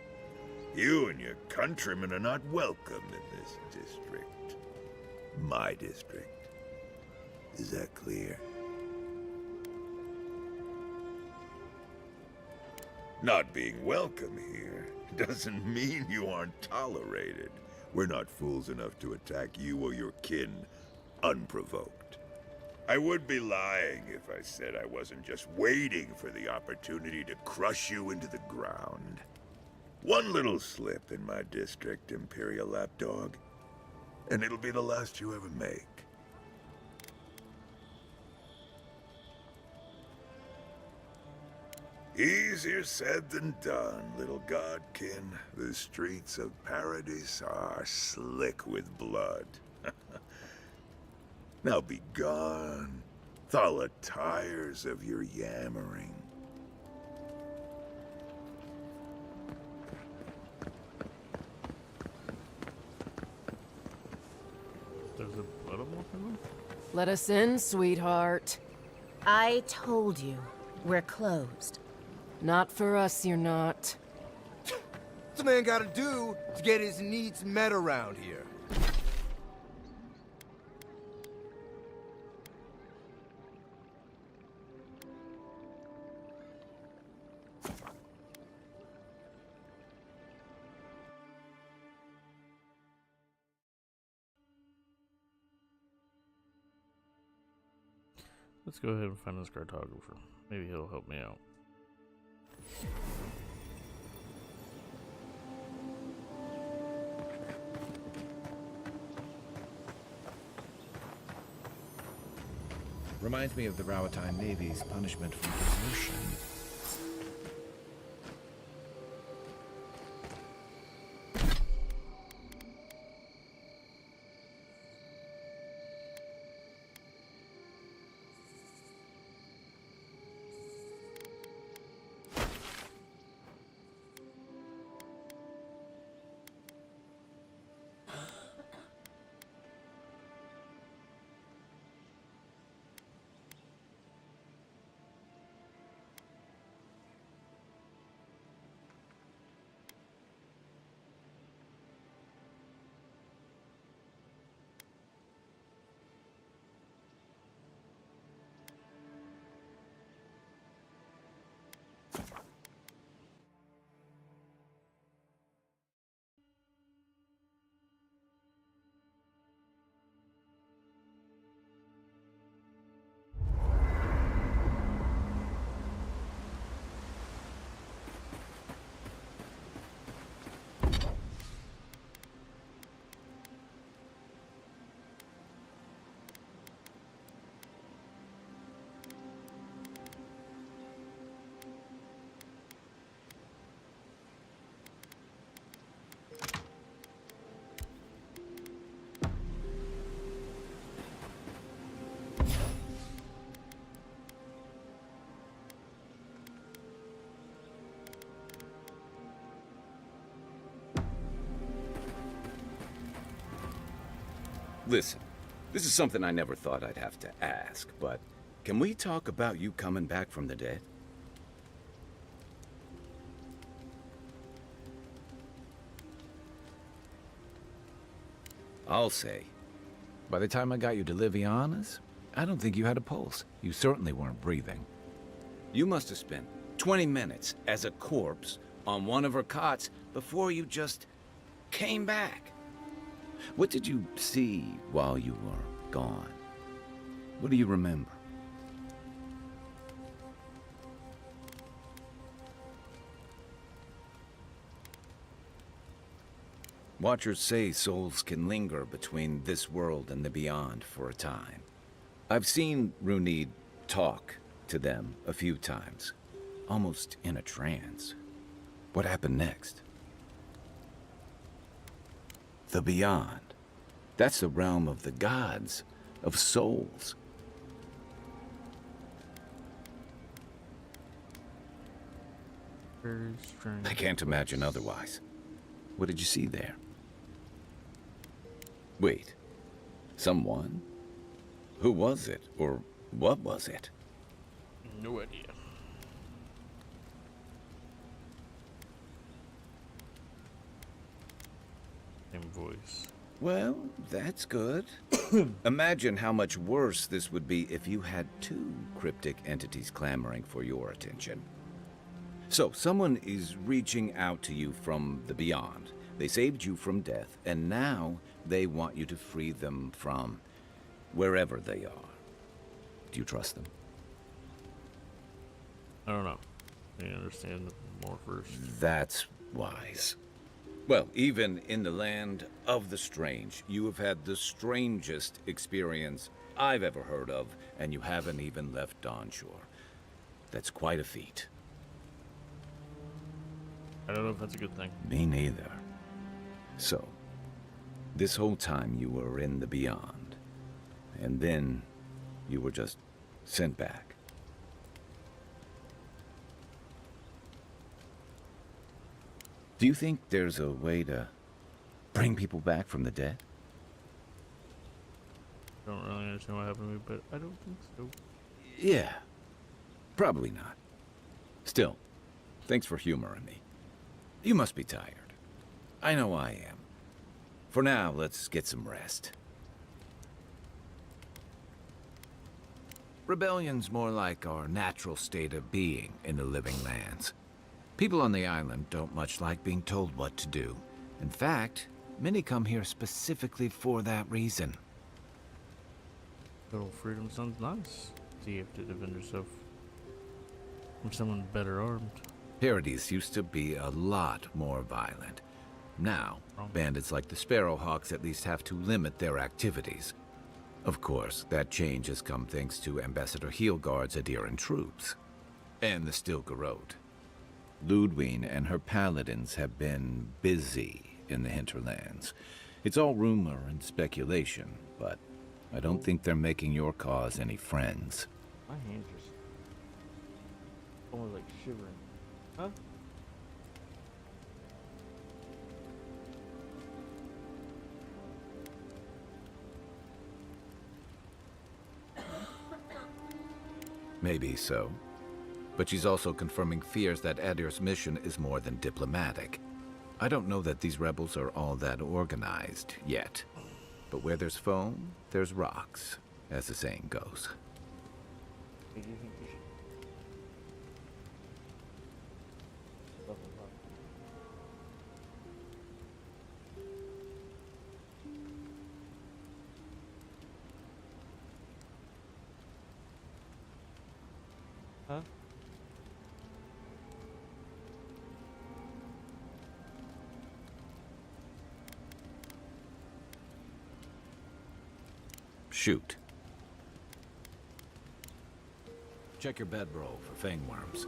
You and your countrymen are not welcome in this district. My district. Is that clear? Not being welcome here doesn't mean you aren't tolerated. We're not fools enough to attack you or your kin unprovoked. I would be lying if I said I wasn't just waiting for the opportunity to crush you into the ground. One little slip in my district, Imperial Lapdog, and it'll be the last you ever make. Easier said than done, little godkin. The streets of Paradis are slick with blood. Now be gone. Thala tires of your yammering. There's a blood on. Let us in, sweetheart. I told you, we're closed. Not for us, you're not. What's a man gotta do to get his needs met around here? Let's go ahead and find this cartographer. Maybe he'll help me out. Reminds me of the Rawatine Navy's punishment for desertion. Listen, this is something I never thought I'd have to ask, but can we talk about you coming back from the dead? I'll say. By the time I got you to Liviana's, I don't think you had a pulse. You certainly weren't breathing. You must have spent 20 minutes as a corpse on one of her cots before you just came back. What did you see while you were gone? What do you remember? Watchers say souls can linger between this world and the beyond for a time. I've seen Runid talk to them a few times, almost in a trance. What happened next? The beyond. That's the realm of the gods, of souls. Very strange. I can't imagine otherwise. What did you see there? Wait. Someone? Who was it? Or what was it? No idea. Same voice. Well, that's good. Imagine how much worse this would be if you had two cryptic entities clamoring for your attention. So, someone is reaching out to you from the beyond. They saved you from death, and now they want you to free them from wherever they are. Do you trust them? I don't know. I understand more first. That's wise. Well, even in the land of the strange, you have had the strangest experience I've ever heard of, and you haven't even left Dawnshore. That's quite a feat. I don't know if that's a good thing. Me neither. So, this whole time you were in the beyond, and then you were just sent back. Do you think there's a way to bring people back from the dead? I don't really understand what happened to me, but I don't think so. Yeah, probably not. Still, thanks for humoring me. You must be tired. I know I am. For now, let's get some rest. Rebellion's more like our natural state of being in the living lands. People on the island don't much like being told what to do. In fact, many come here specifically for that reason. Little freedom sounds nice. So you have to defend yourself from someone better armed. Paradise used to be a lot more violent. Now, bandits like the Sparrowhawks at least have to limit their activities. Of course, that change has come thanks to Ambassador Heelguard's Adiran troops. And the Stilgarode. Ludwine and her paladins have been busy in the hinterlands. It's all rumor and speculation, but I don't think they're making your cause any friends. My hands are almost like shivering. Huh? Maybe so. But she's also confirming fears that Adir's mission is more than diplomatic. I don't know that these rebels are all that organized yet. But where there's foam, there's rocks, as the saying goes. Huh? Shoot. Check your bedroll for fangworms.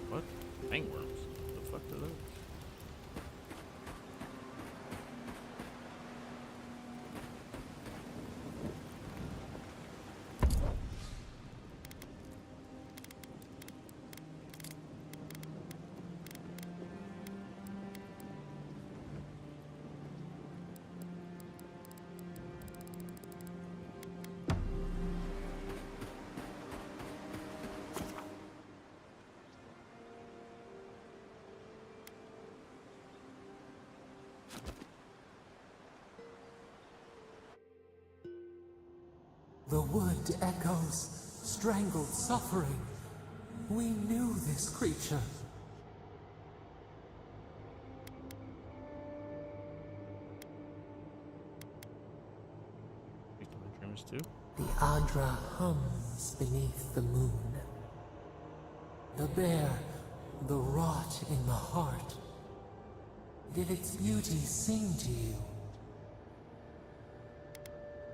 What? Fangworms? What the fuck are those? The wood echoes, strangled suffering. We knew this creature. Too? The Adra hums beneath the moon. The bear, the rot in the heart. Did its beauty sing to you?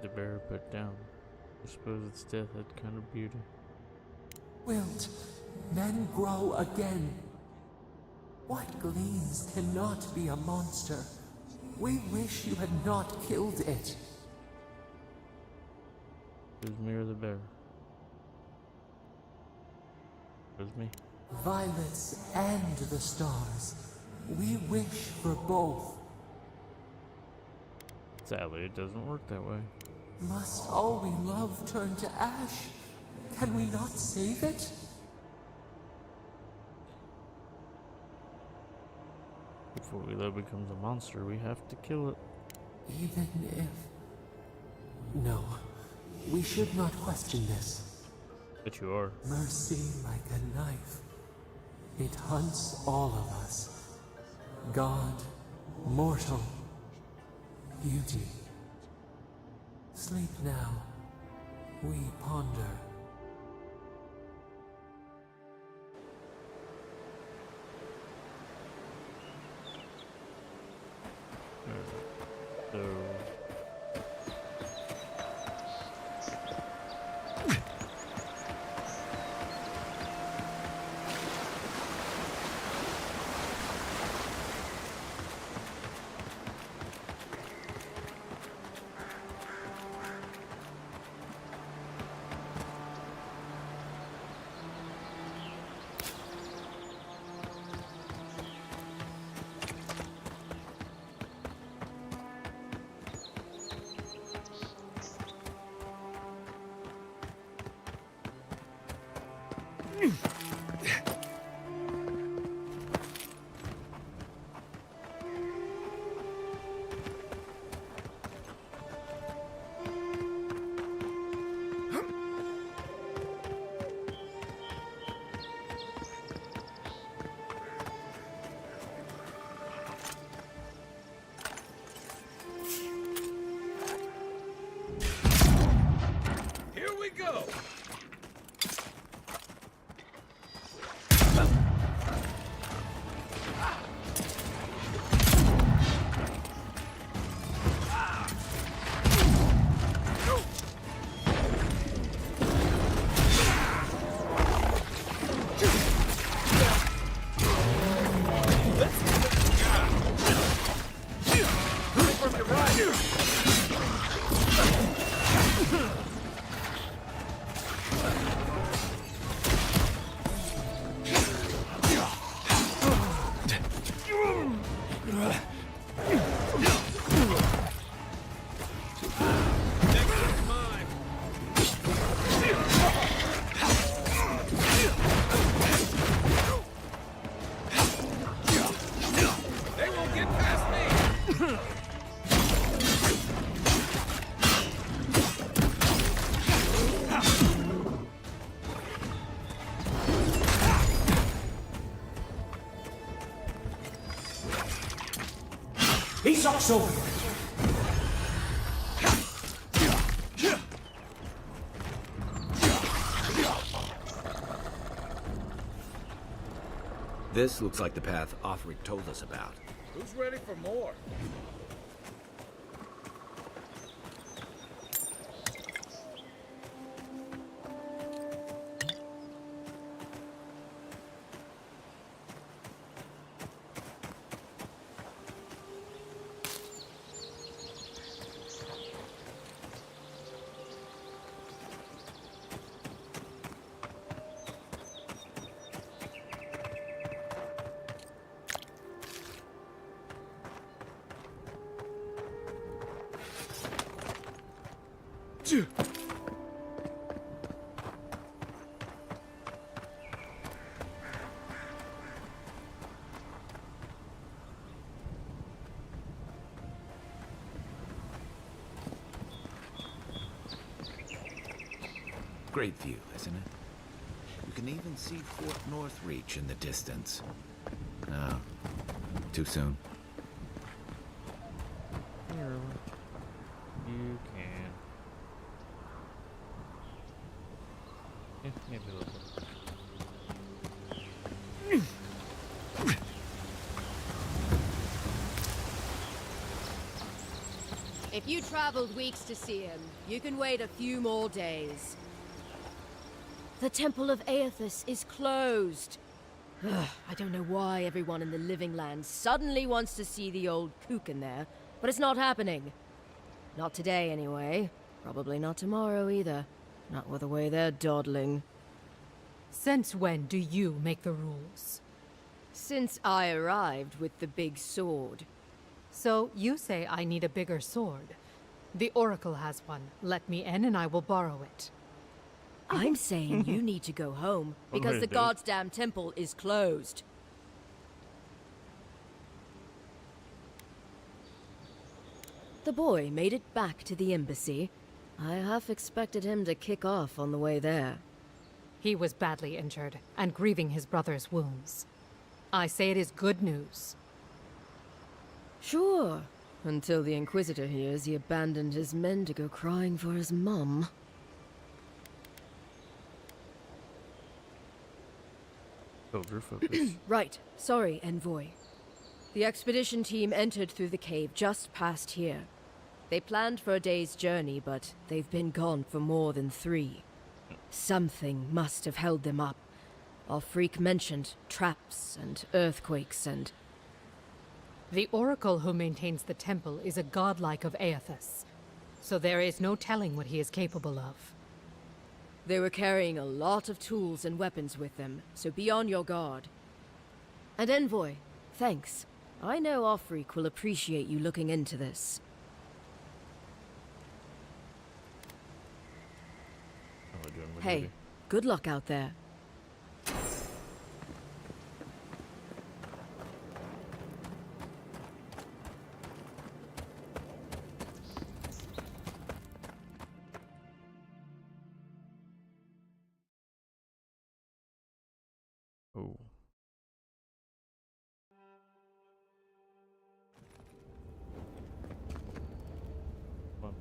The bear put down. I suppose its death had kind of beauty. Wilt, men grow again. What gleams cannot be a monster? We wish you had not killed it. It was me or the bear? It was me. Violets and the stars. We wish for both. Sadly, it doesn't work that way. Must all we love turn to ash? Can we not save it? Before we love becomes a monster, we have to kill it. Even if... No, we should not question this. But you are. Mercy like a knife. It hunts all of us. God, mortal, beauty. Sleep now. We ponder. So... Here we go! He's also... This looks like the path Offric told us about. Who's ready for more? Great view, isn't it? You can even see Fort Northreach in the distance. No, too soon. Here, you can. Yeah, maybe a little bit. If you traveled weeks to see him, you can wait a few more days. The Temple of Aethys is closed. Ugh, I don't know why everyone in the Living Lands suddenly wants to see the old kook in there, but it's not happening. Not today, anyway. Probably not tomorrow, either. Not with the way they're dawdling. Since when do you make the rules? Since I arrived with the big sword. So you say I need a bigger sword. The Oracle has one. Let me in and I will borrow it. I'm saying you need to go home because the goddamn temple is closed. The boy made it back to the embassy. I half expected him to kick off on the way there. He was badly injured and grieving his brother's wounds. I say it is good news. Sure, until the Inquisitor hears he abandoned his men to go crying for his mum. Soldier focus. Right, sorry, Envoy. The expedition team entered through the cave just past here. They planned for a day's journey, but they've been gone for more than 3. Something must have held them up. Our freak mentioned traps and earthquakes and... The Oracle who maintains the temple is a godlike of Aethys, so there is no telling what he is capable of. They were carrying a lot of tools and weapons with them, so be on your guard. And Envoy, thanks. I know Offreak will appreciate you looking into this. Hey, good luck out there. Oh. Well.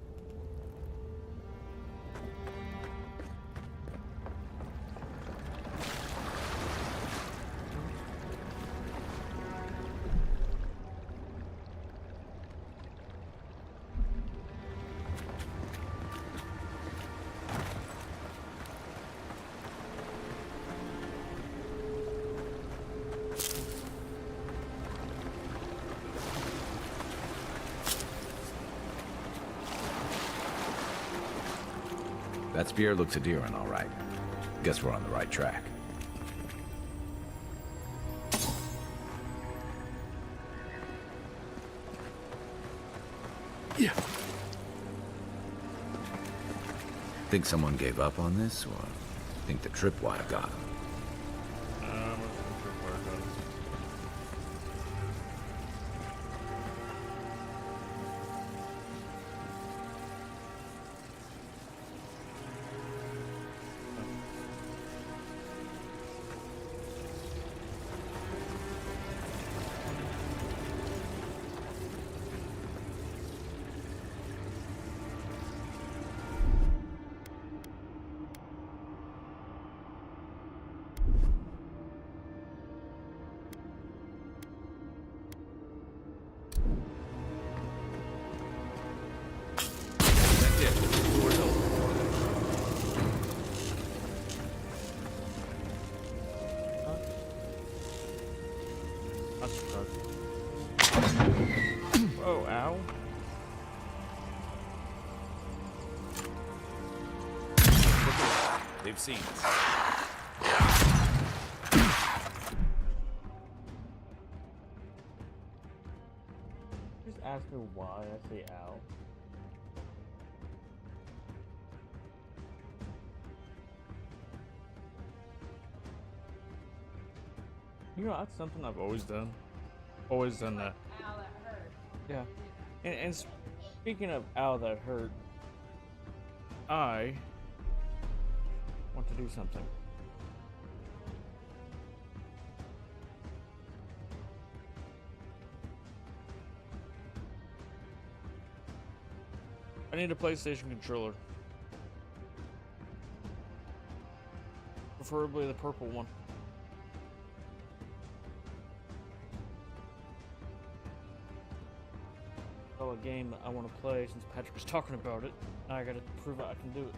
That spear looks Adiran, all right. Guess we're on the right track. Yeah. Think someone gave up on this, or think the tripwire got him? Oh, ow. They've seen us. Just ask me why I say ow. You know, that's something I've always done. Always done that. Ow, that hurt. Yeah. And speaking of ow that hurt, I want to do something. I need a PlayStation controller. Preferably the purple one. A game that I want to play since Patrick was talking about it. Now I gotta prove I can do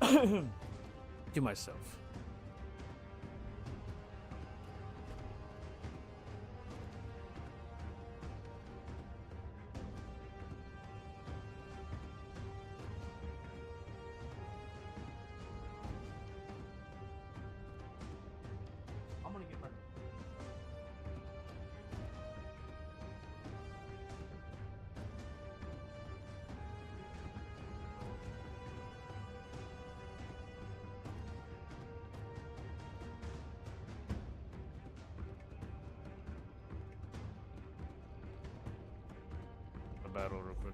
it. So. To myself. battle real quick.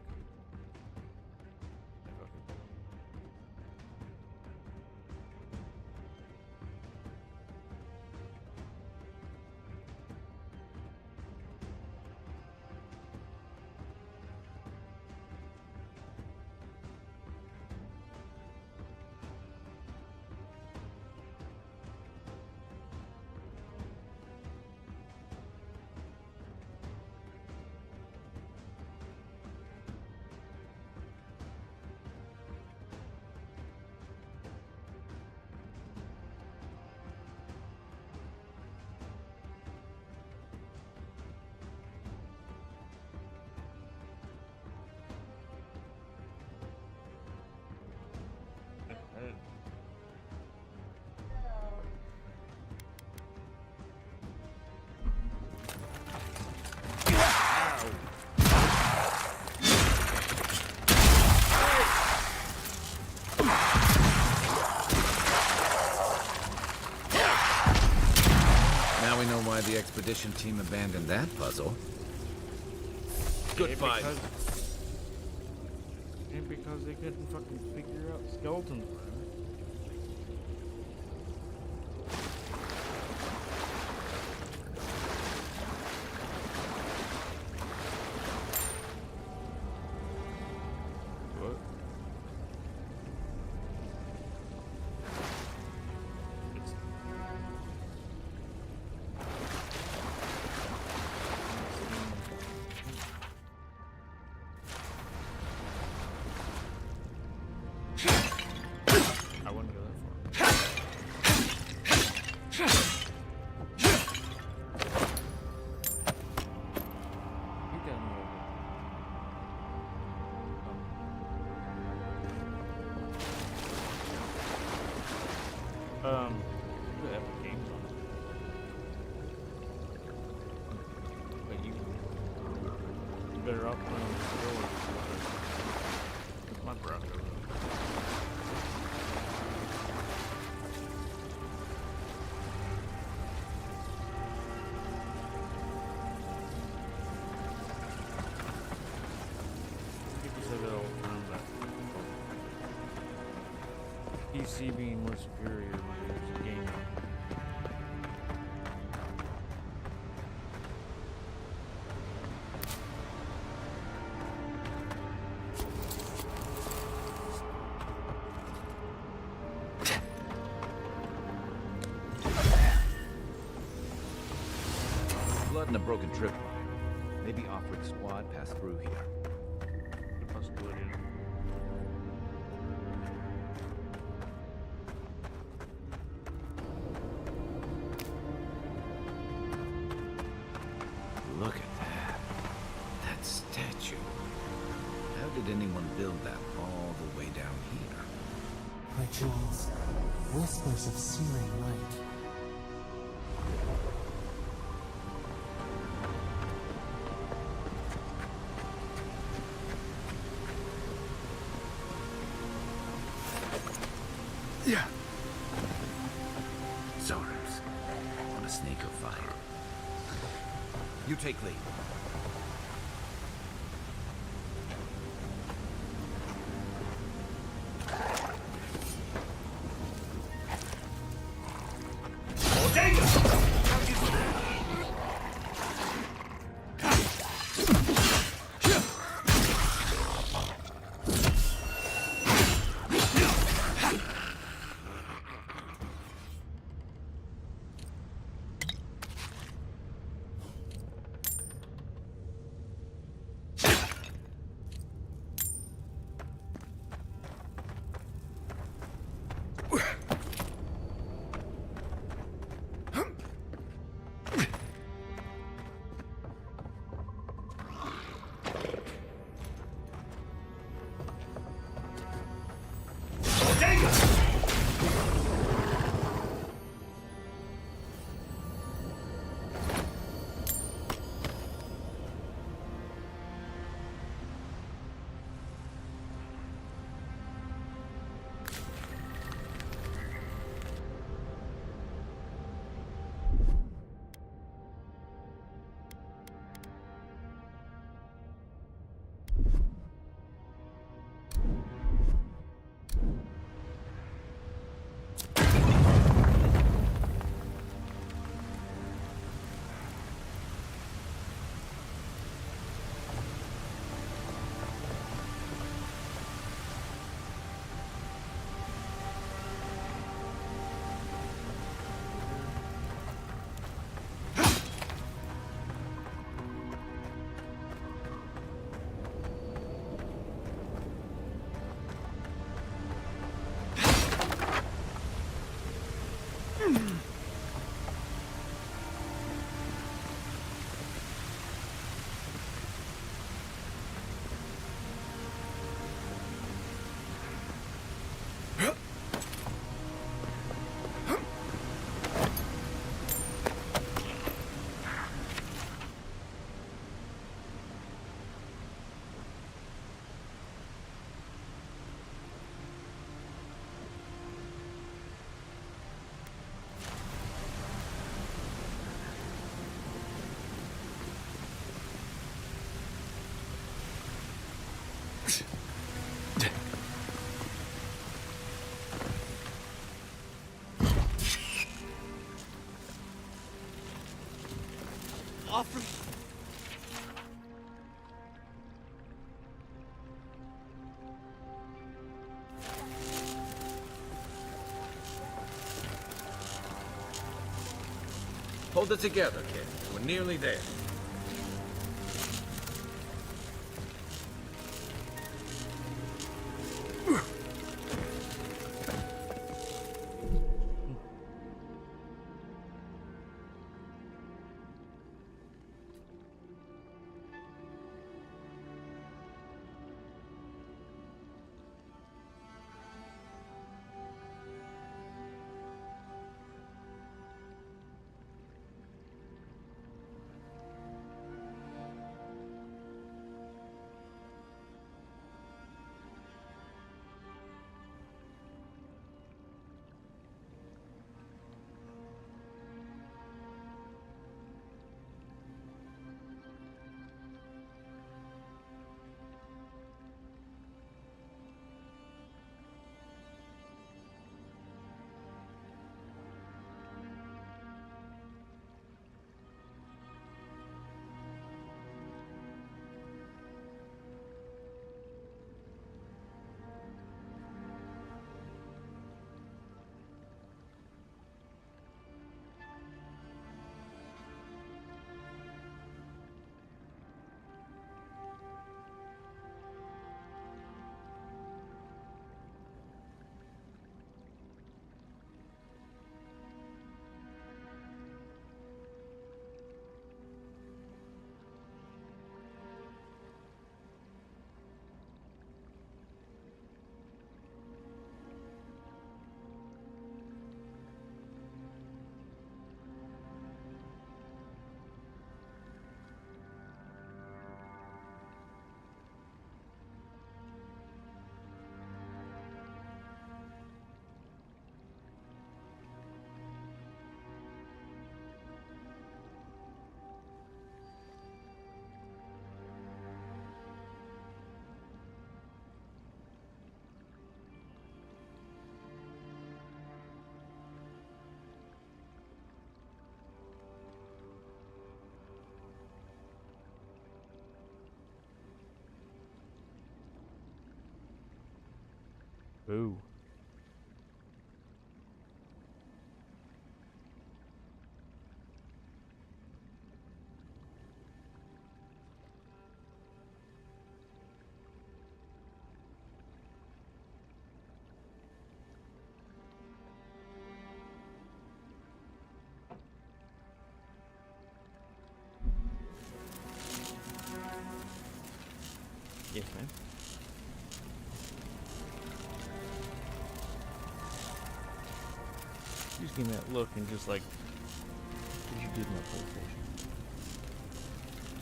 Now we know why the expedition team abandoned that puzzle. Good fight. And because they couldn't fucking figure out skeletons, bro. What? I wouldn't go that far. You got me over. You have games on it. But you better off playing the story. My brother. People say that all the time, that PC being more superior when there's a game. Blood and a broken trip. Maybe Offric squad passed through here. The possibility. Look at that. That statue. How did anyone build that all the way down here? Rituals, whispers of searing light. Yeah. Zorus. Want to sneak or fight? You take lead. Hold it together, kid. We're nearly there. Boo. Yes, man. You just give me that look and just like, what did you do to my PlayStation?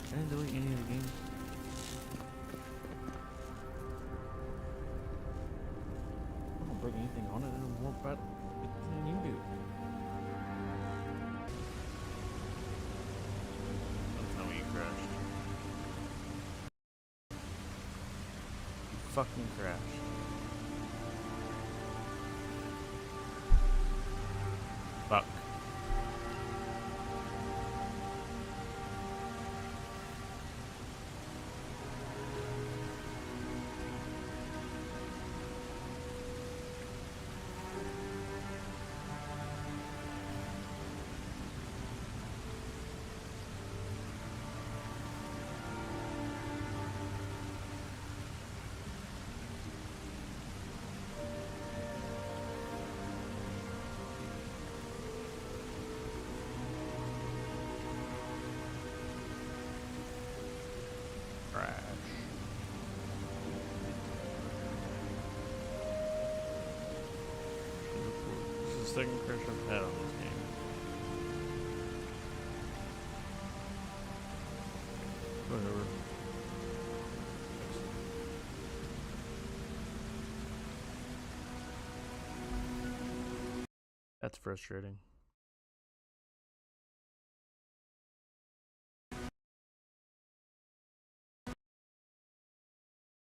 I didn't delete any of the games. I don't break anything on it. I don't more about it than you do. Don't tell me you crashed. You fucking crashed. Fuck. Second crash I've had on this game. Whatever. That's frustrating.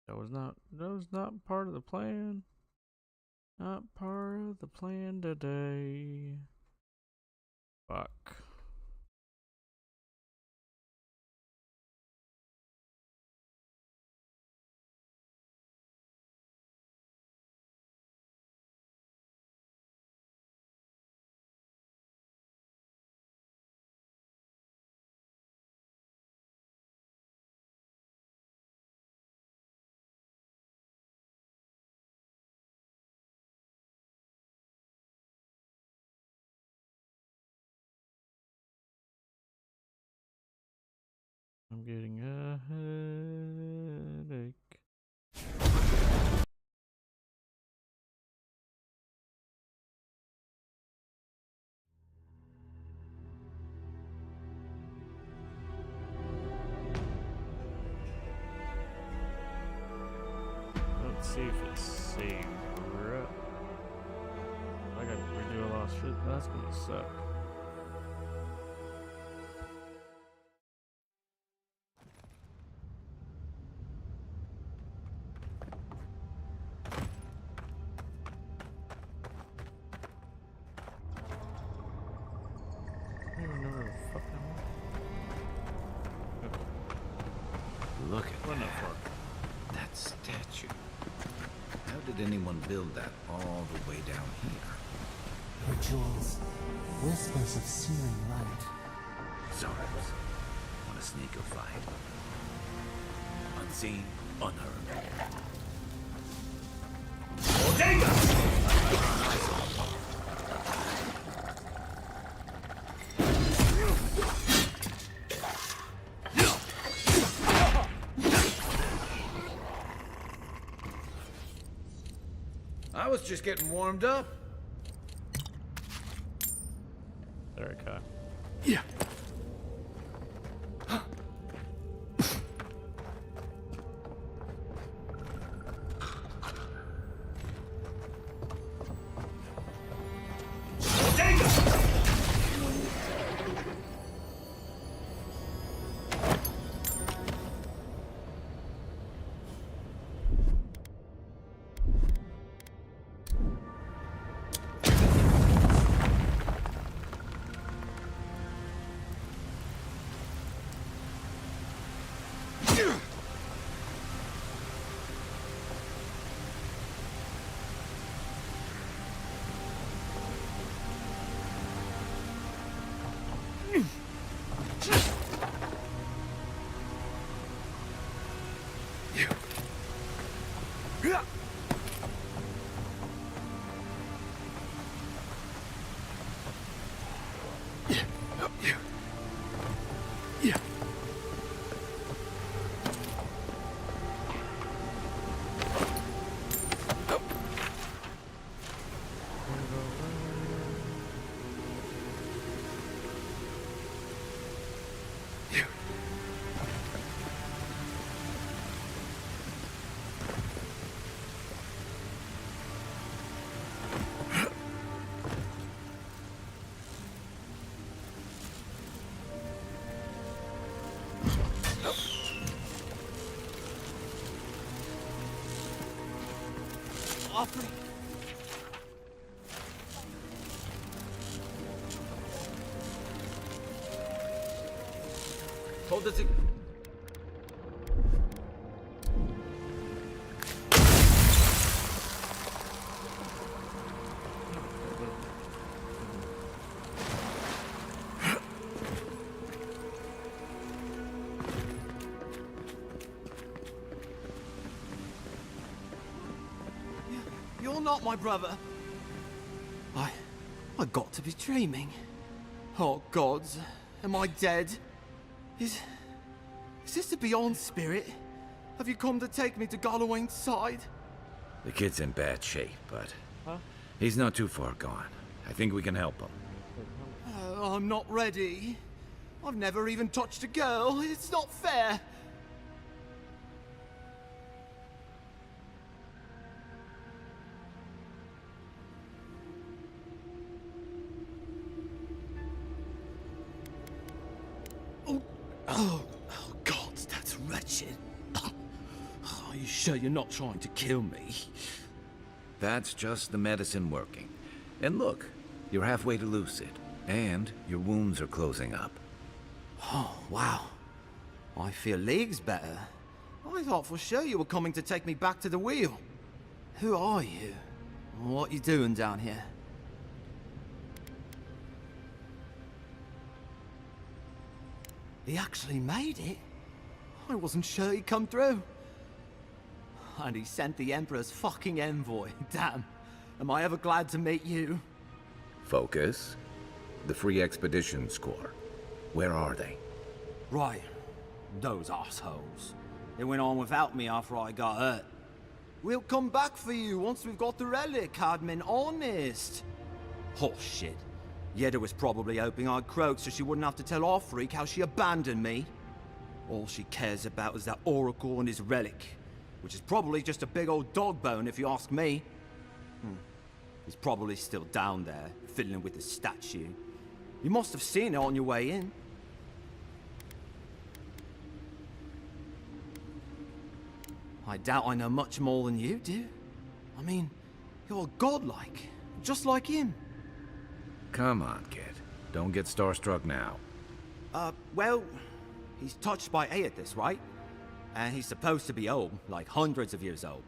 That was not part of the plan. Not part of the plan today. Fuck. I'm getting a headache. Let's see if it's saved. I gotta redo a lot of shit. That's gonna suck. I don't even know where the fuck I'm at. Look at What the that. fuck? That statue. How did anyone build that all the way down here? Rituals, whispers of searing light. Zarms. Want to sneak a fight? Unseen, unheard. I was just getting warmed up. There, Kai. Yeah. Offering. Hold it. You're not my brother. I got to be dreaming. Oh gods, am I dead? Is this the Beyond Spirit? Have you come to take me to Galawain's side? The kid's in bad shape, but he's not too far gone. I think we can help him. I'm not ready. I've never even touched a girl. It's not fair. Oh, God, that's wretched. Are you sure you're not trying to kill me? That's just the medicine working. And look, you're halfway to Lucid, and your wounds are closing up. Oh, wow. I feel leagues better. I thought for sure you were coming to take me back to the wheel. Who are you? What you doing down here? He actually made it? I wasn't sure he'd come through. And he sent the Emperor's fucking envoy. Damn. Am I ever glad to meet you? Focus. The Free Expeditions Corps. Where are they? Right. Those assholes. They went on without me after I got hurt. We'll come back for you once we've got the relic, Cadman, honest. Horse shit. Yeda was probably hoping I'd croak so she wouldn't have to tell our freak how she abandoned me. All she cares about is that Oracle and his relic, which is probably just a big old dog bone if you ask me. He's probably still down there, fiddling with the statue. You must have seen it on your way in. I doubt I know much more than you do. I mean, you're godlike, just like him. Come on, kid. Don't get starstruck now. Well, he's touched by Aethys, right? And he's supposed to be old, like hundreds of years old.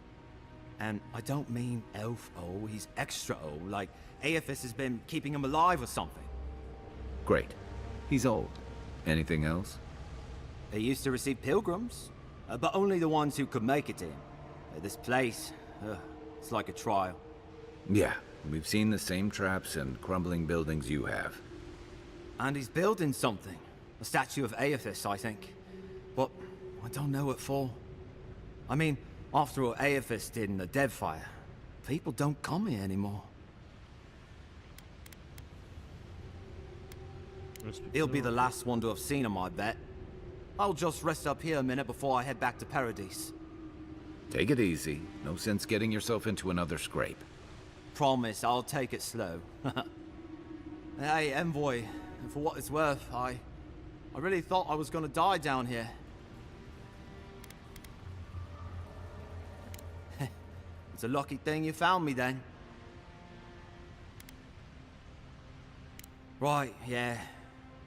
And I don't mean elf old, he's extra old, like Aethys has been keeping him alive or something. Great. He's old. Anything else? He used to receive pilgrims, but only the ones who could make it to him. This place, it's like a trial. Yeah, we've seen the same traps and crumbling buildings you have. And he's building something. A statue of Aethys, I think. But I don't know what for. I mean, after what Aethys did in the Deadfire, people don't come here anymore. He'll be the last one to have seen him, I bet. I'll just rest up here a minute before I head back to Paradise. Take it easy. No sense getting yourself into another scrape. Promise, I'll take it slow. Hey, Envoy, for what it's worth, I really thought I was gonna die down here. It's a lucky thing you found me then. Right, yeah.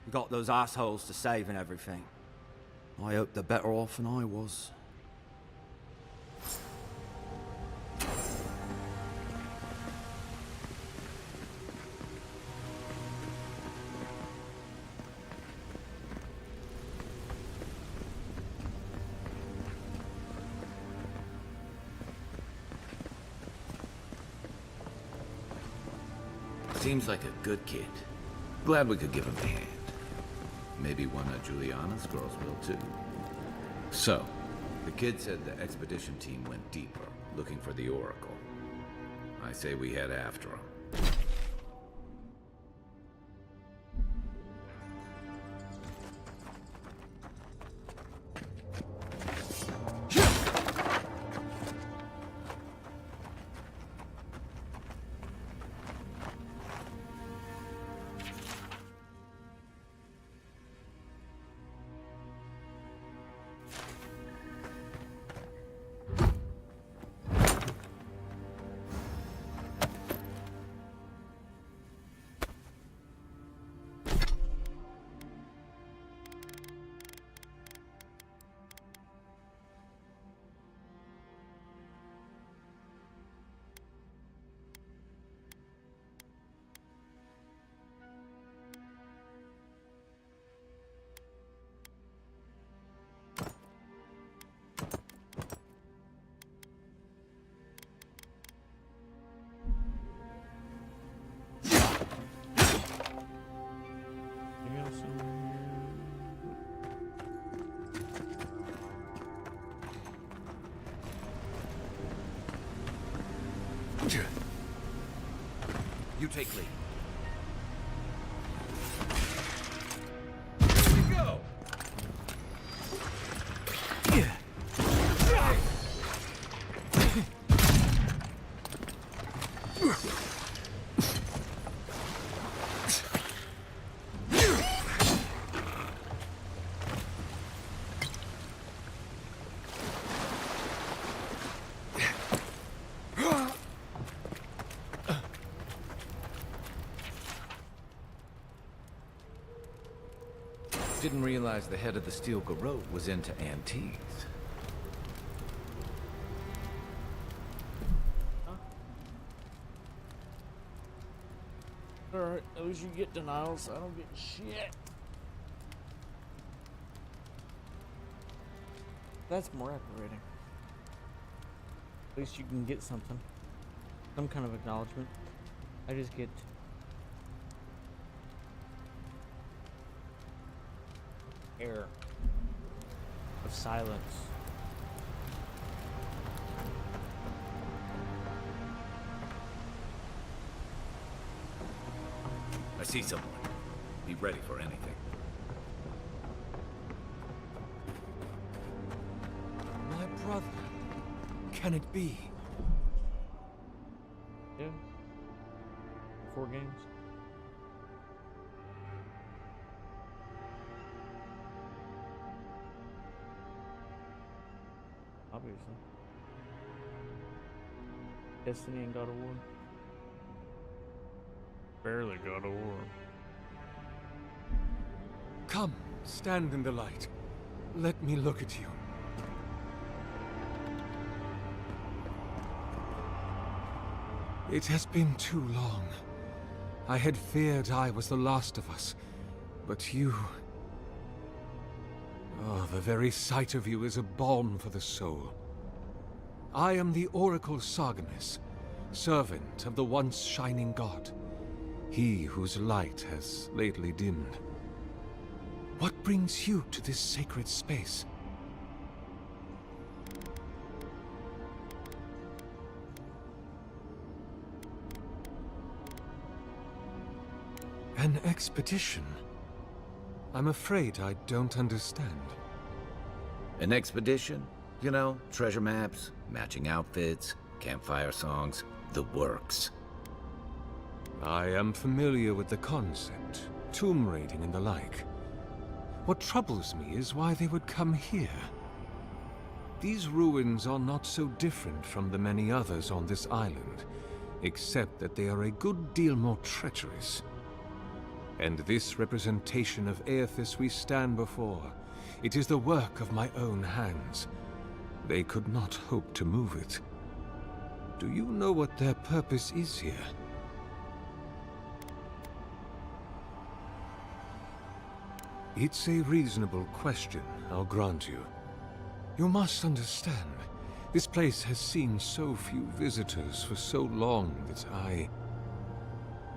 We got those assholes to save and everything. I hope they're better off than I was. Seems like a good kid. Glad we could give him a hand. Maybe one of Juliana's girls will too. So, the kid said the expedition team went deeper, looking for the Oracle. I say we head after him. You take lead. Didn't realize the head of the Steel Garrote was into antiques. Alright, at least you get denials. I don't get shit. That's more aggravating. At least you can get something. Some kind of acknowledgement. I just get error. of silence. I see someone. Be ready for anything. My brother. Can it be? Yeah. 4 games. Obviously. Destiny and God of War. Barely God of War. Come, stand in the light. Let me look at you. It has been too long. I had feared I was the last of us, but you... Oh, the very sight of you is a balm for the soul. I am the Oracle Sargenes, servant of the once shining god, he whose light has lately dimmed. What brings you to this sacred space? An expedition? I'm afraid I don't understand. An expedition? You know, treasure maps, matching outfits, campfire songs, the works. I am familiar with the concept, tomb raiding and the like. What troubles me is why they would come here. These ruins are not so different from the many others on this island, except that they are a good deal more treacherous. And this representation of Aethys we stand before, it is the work of my own hands. They could not hope to move it. Do you know what their purpose is here? It's a reasonable question, I'll grant you. You must understand, this place has seen so few visitors for so long that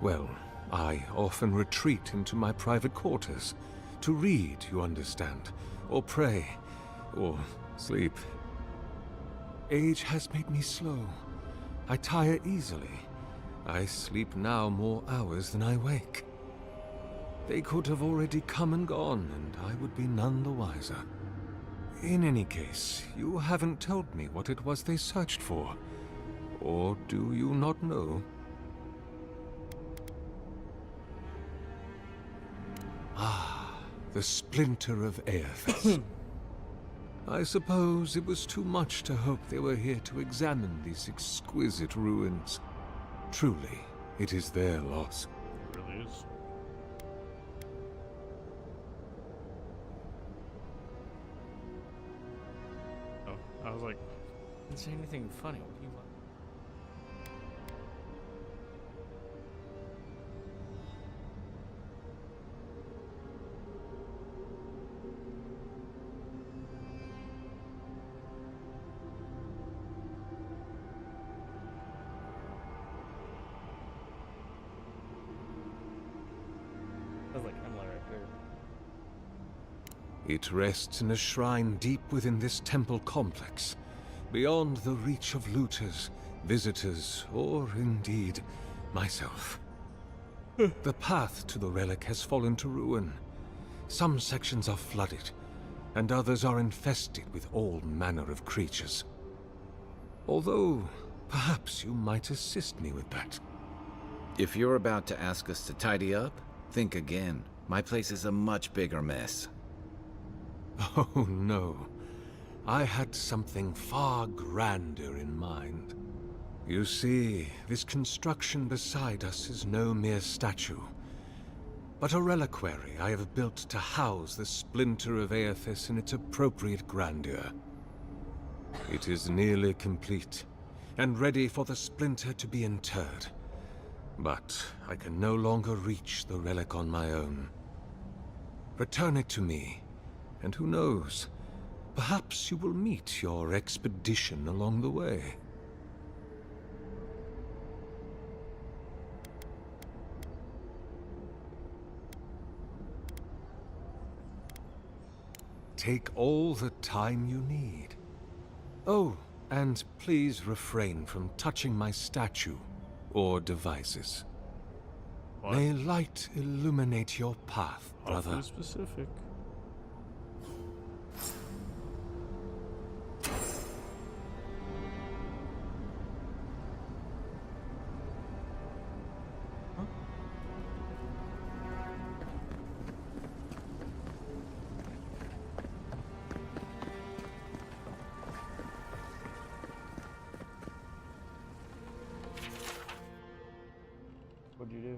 well, I often retreat into my private quarters. To read, you understand, or pray, or sleep. Age has made me slow. I tire easily. I sleep now more hours than I wake. They could have already come and gone, and I would be none the wiser. In any case, you haven't told me what it was they searched for. Or do you not know? Ah, the splinter of Aethys. I suppose it was too much to hope they were here to examine these exquisite ruins. Truly, it is their loss. It really is. Oh, I was like, I didn't say anything funny. What do you want? It rests in a shrine deep within this temple complex, beyond the reach of looters, visitors, or indeed, myself. The path to the relic has fallen to ruin. Some sections are flooded, and others are infested with all manner of creatures. Although, perhaps you might assist me with that. If you're about to ask us to tidy up, think again. My place is a much bigger mess. Oh, no. I had something far grander in mind. You see, this construction beside us is no mere statue, but a reliquary I have built to house the splinter of Aethys in its appropriate grandeur. It is nearly complete, and ready for the splinter to be interred. But I can no longer reach the relic on my own. Return it to me, and who knows, perhaps you will meet your expedition along the way. Take all the time you need. Oh, and please refrain from touching my statue or devices. What? May light illuminate your path, brother. Awfully specific. What'd you do?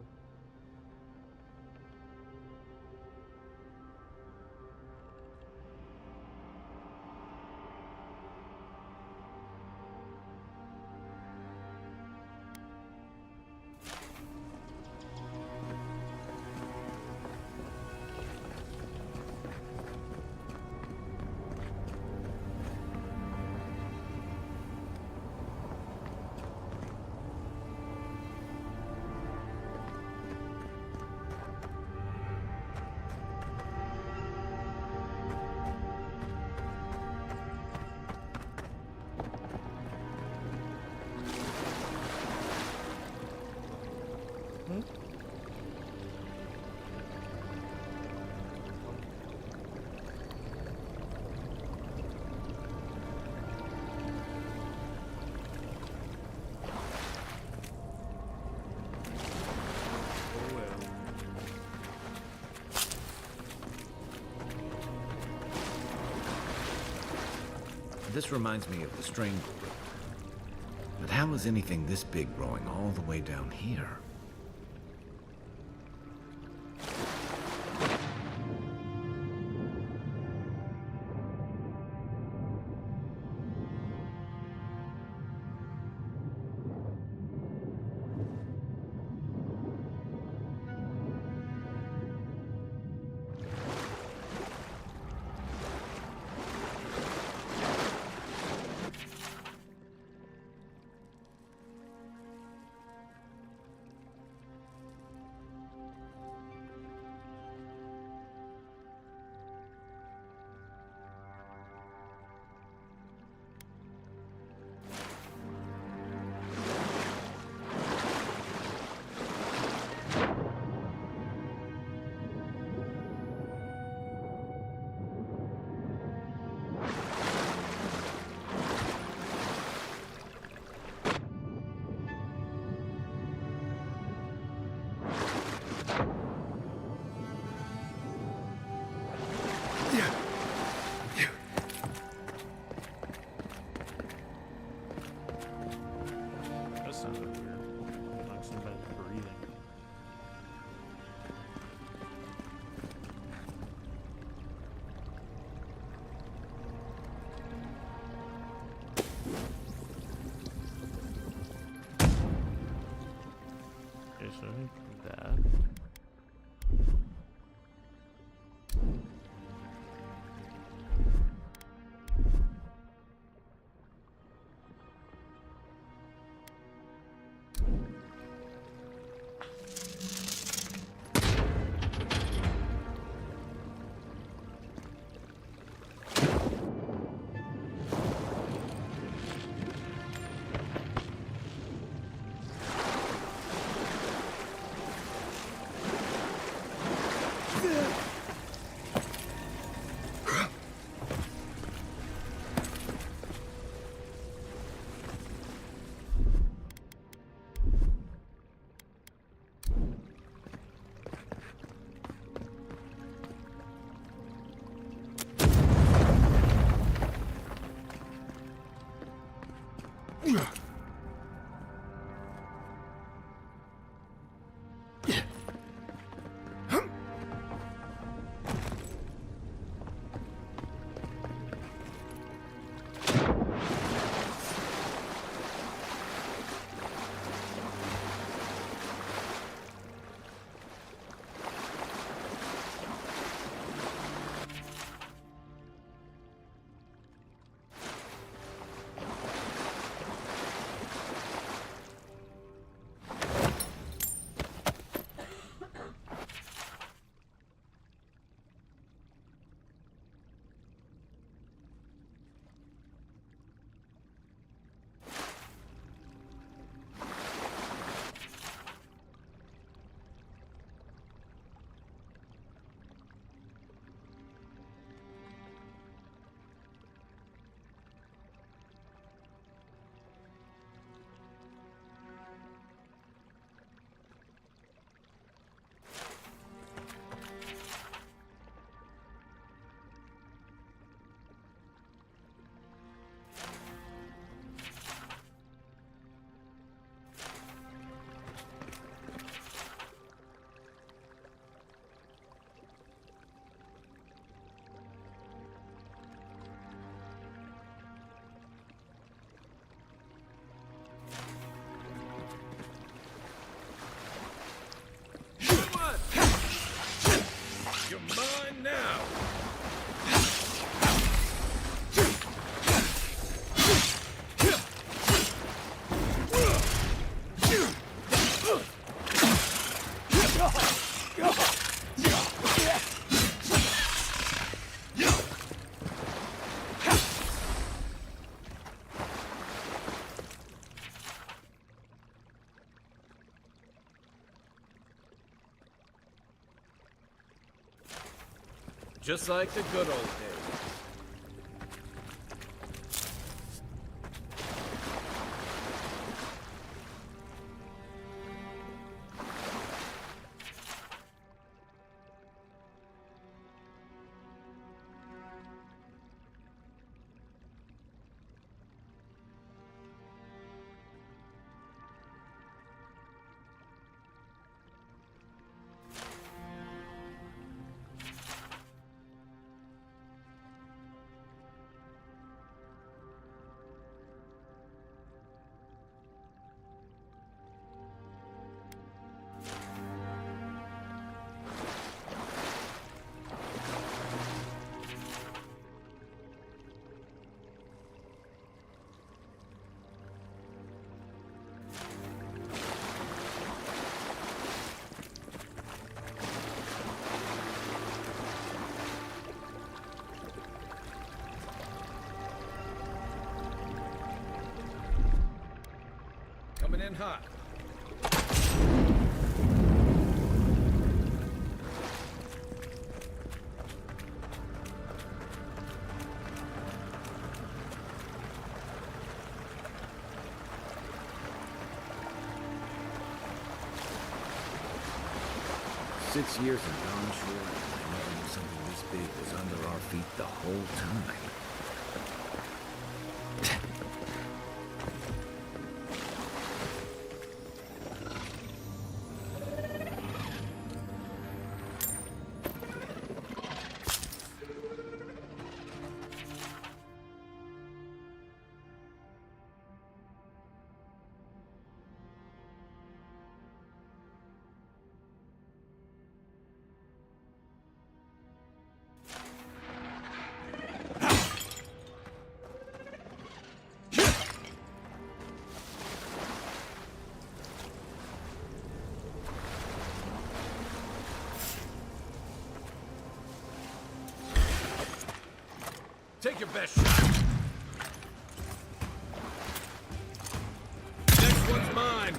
This reminds me of the Strangled River. But how is anything this big growing all the way down here? That sounded weird. Like somebody's breathing. Okay, so I think that. Just like the good old days. Coming in hot. Six years in Donshore, and I never knew something this big was under our feet the whole time. Take your best shot. Next one's mine.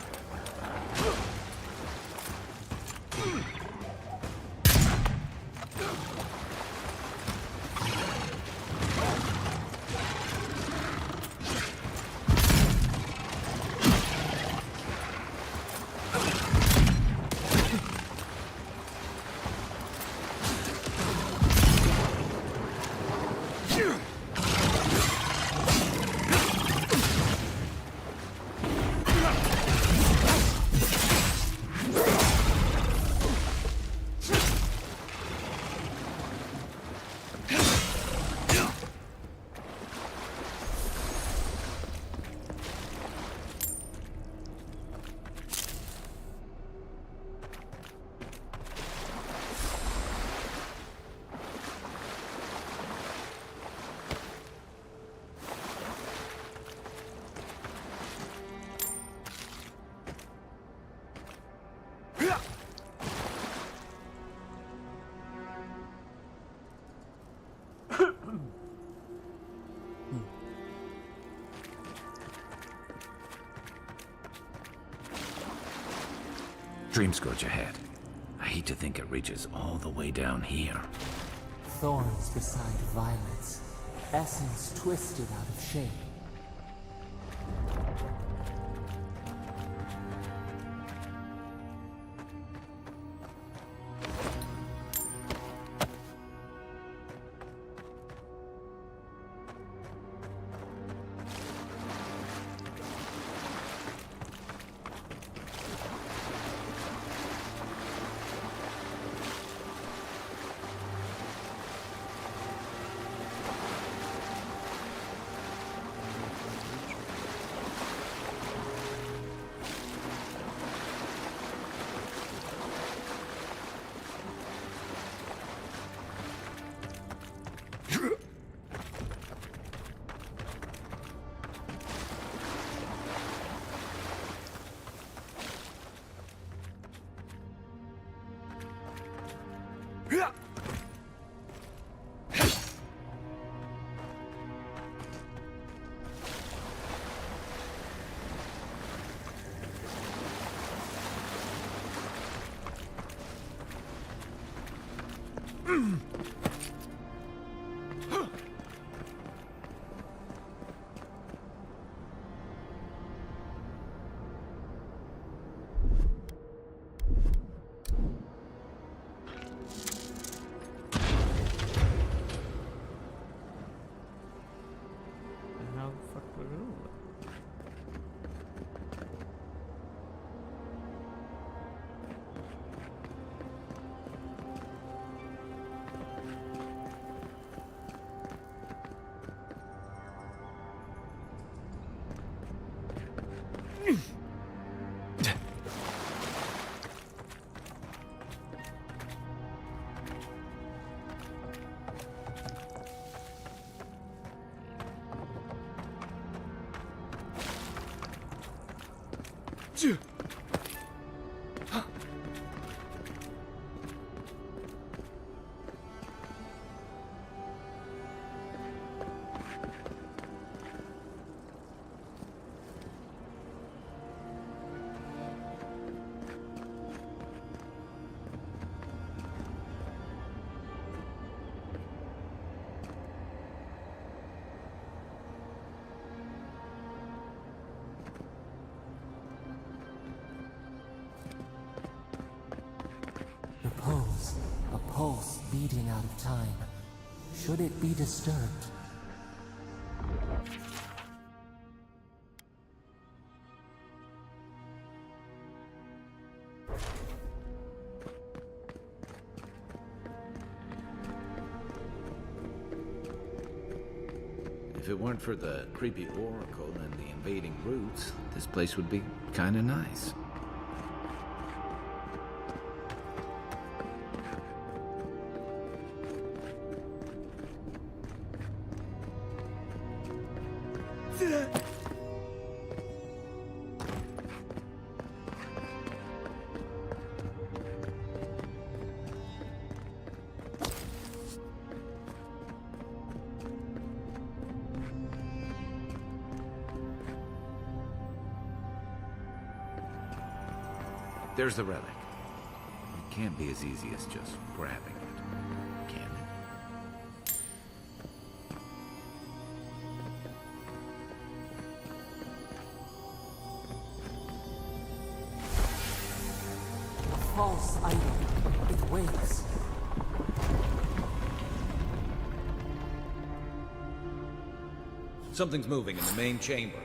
Dreamscourge ahead. I hate to think it reaches all the way down here. Thorns beside violets, essence twisted out of shape. Repose, a pulse beating out of time. Should it be disturbed? If it weren't for the creepy oracle and the invading roots, this place would be kinda nice. There's the relic. It can't be as easy as just grabbing it, can it? A false idol. It wakes. Something's moving in the main chamber.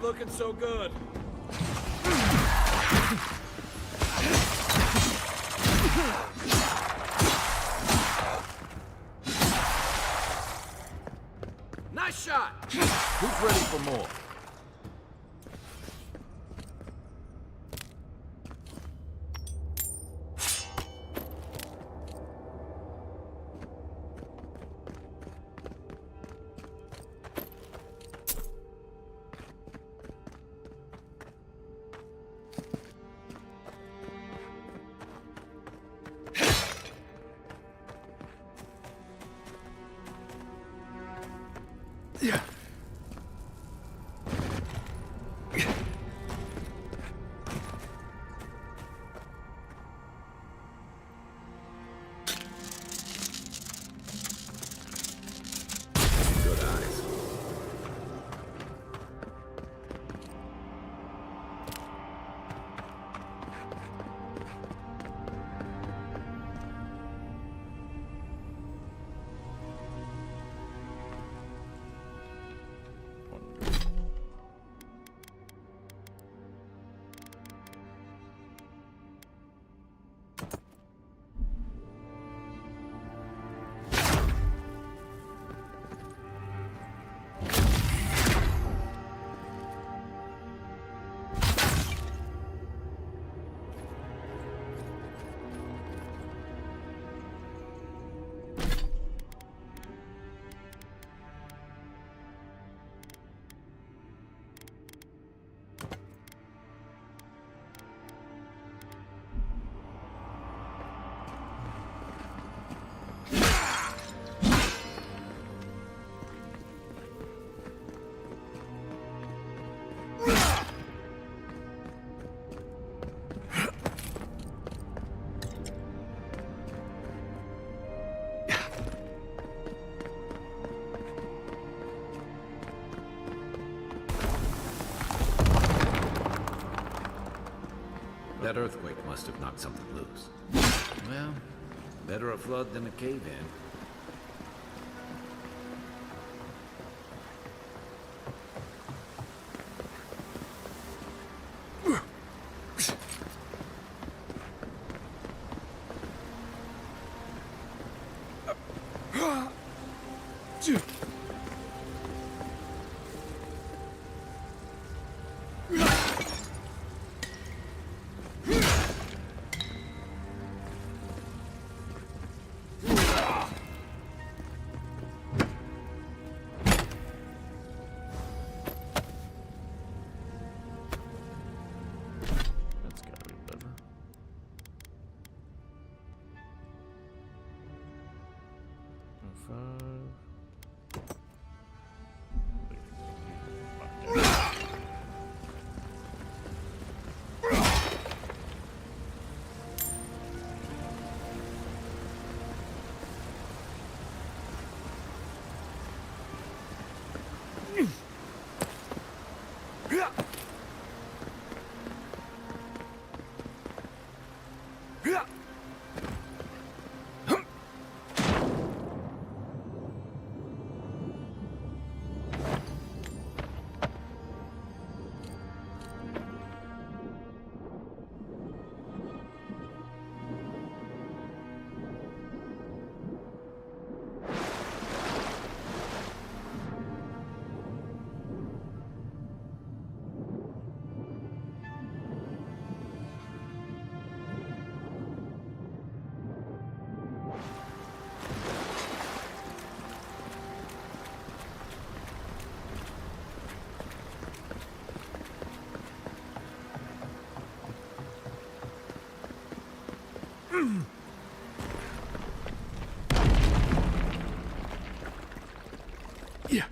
Looking so good. Nice shot! Who's ready for more? Good eyes. That earthquake must have knocked something loose. Well, better a flood than a cave-in. That's gotta be better. Yeah.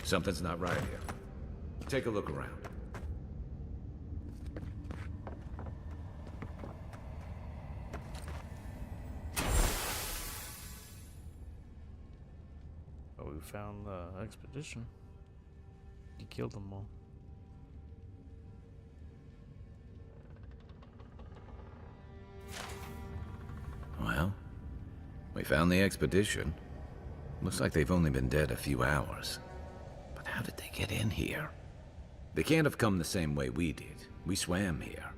Something's not right here. Take a look around. Oh, we found the expedition. He killed them all. Well, we found the expedition. Looks like they've only been dead a few hours. But how did they get in here? They can't have come the same way we did. We swam here.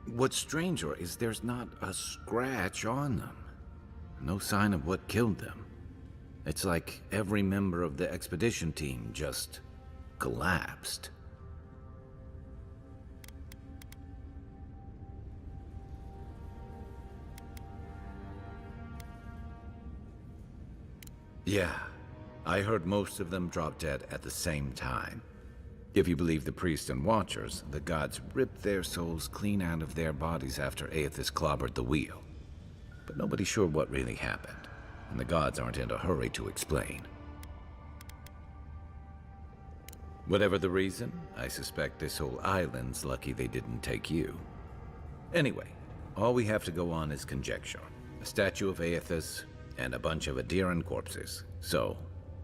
What's stranger is there's not a scratch on them. No sign of what killed them. It's like every member of the expedition team just collapsed. Yeah, I heard most of them drop dead at the same time. If you believe the priests and watchers, the gods ripped their souls clean out of their bodies after Aethys clobbered the wheel. But nobody's sure what really happened, and the gods aren't in a hurry to explain. Whatever the reason, I suspect this whole island's lucky they didn't take you. Anyway, all we have to go on is conjecture. A statue of Aethys, and a bunch of Adiran corpses. So,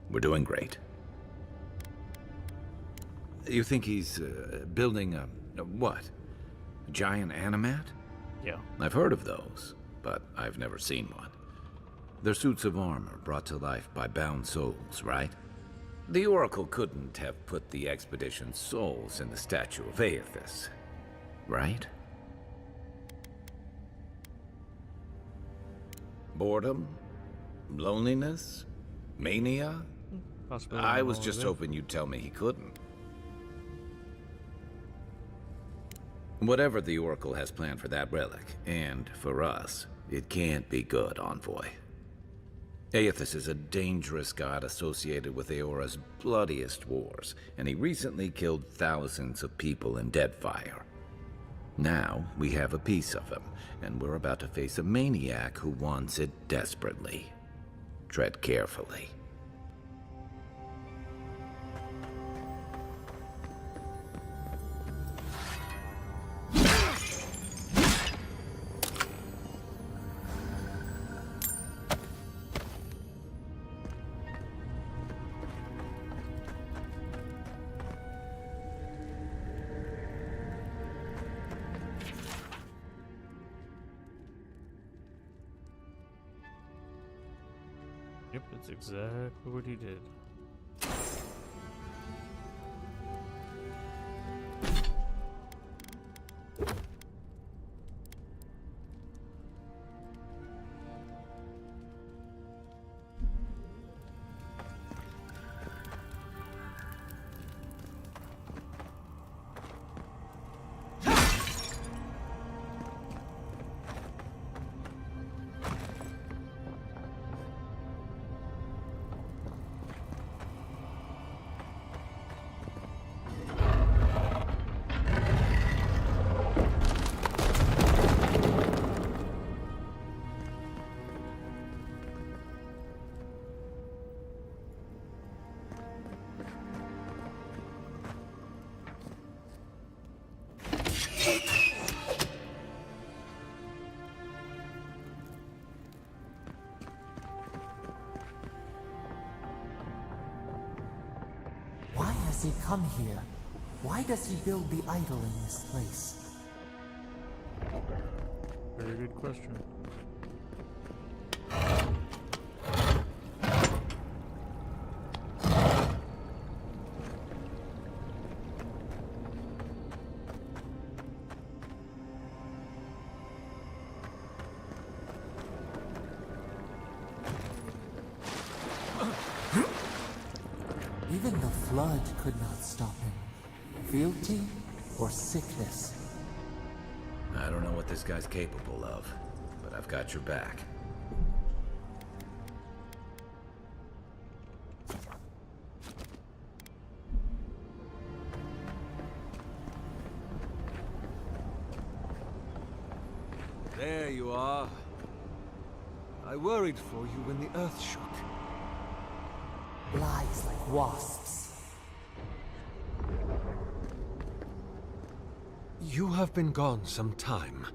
we're doing great. You think he's building a what? A giant animat? Yeah. I've heard of those, but I've never seen one. They're suits of armor brought to life by bound souls, right? The Oracle couldn't have put the expedition's souls in the statue of Aethys, right? Boredom? Loneliness? Mania? Possibly I was all just of it. hoping you'd tell me he couldn't. Whatever the Oracle has planned for that relic, and for us, it can't be good, Envoy. Aethys is a dangerous god associated with Eora's bloodiest wars, and he recently killed thousands of people in Deadfire. Now, we have a piece of him, and we're about to face a maniac who wants it desperately. Tread carefully. Yep, that's exactly what he did. Why has he come here? Why does he build the idol in this place? Very good question. Even the flood could not stop him. Fealty or sickness? I don't know what this guy's capable of, but I've got your back. There you are. I worried for you when the earth shook. Lies like wasps. You have been gone some time.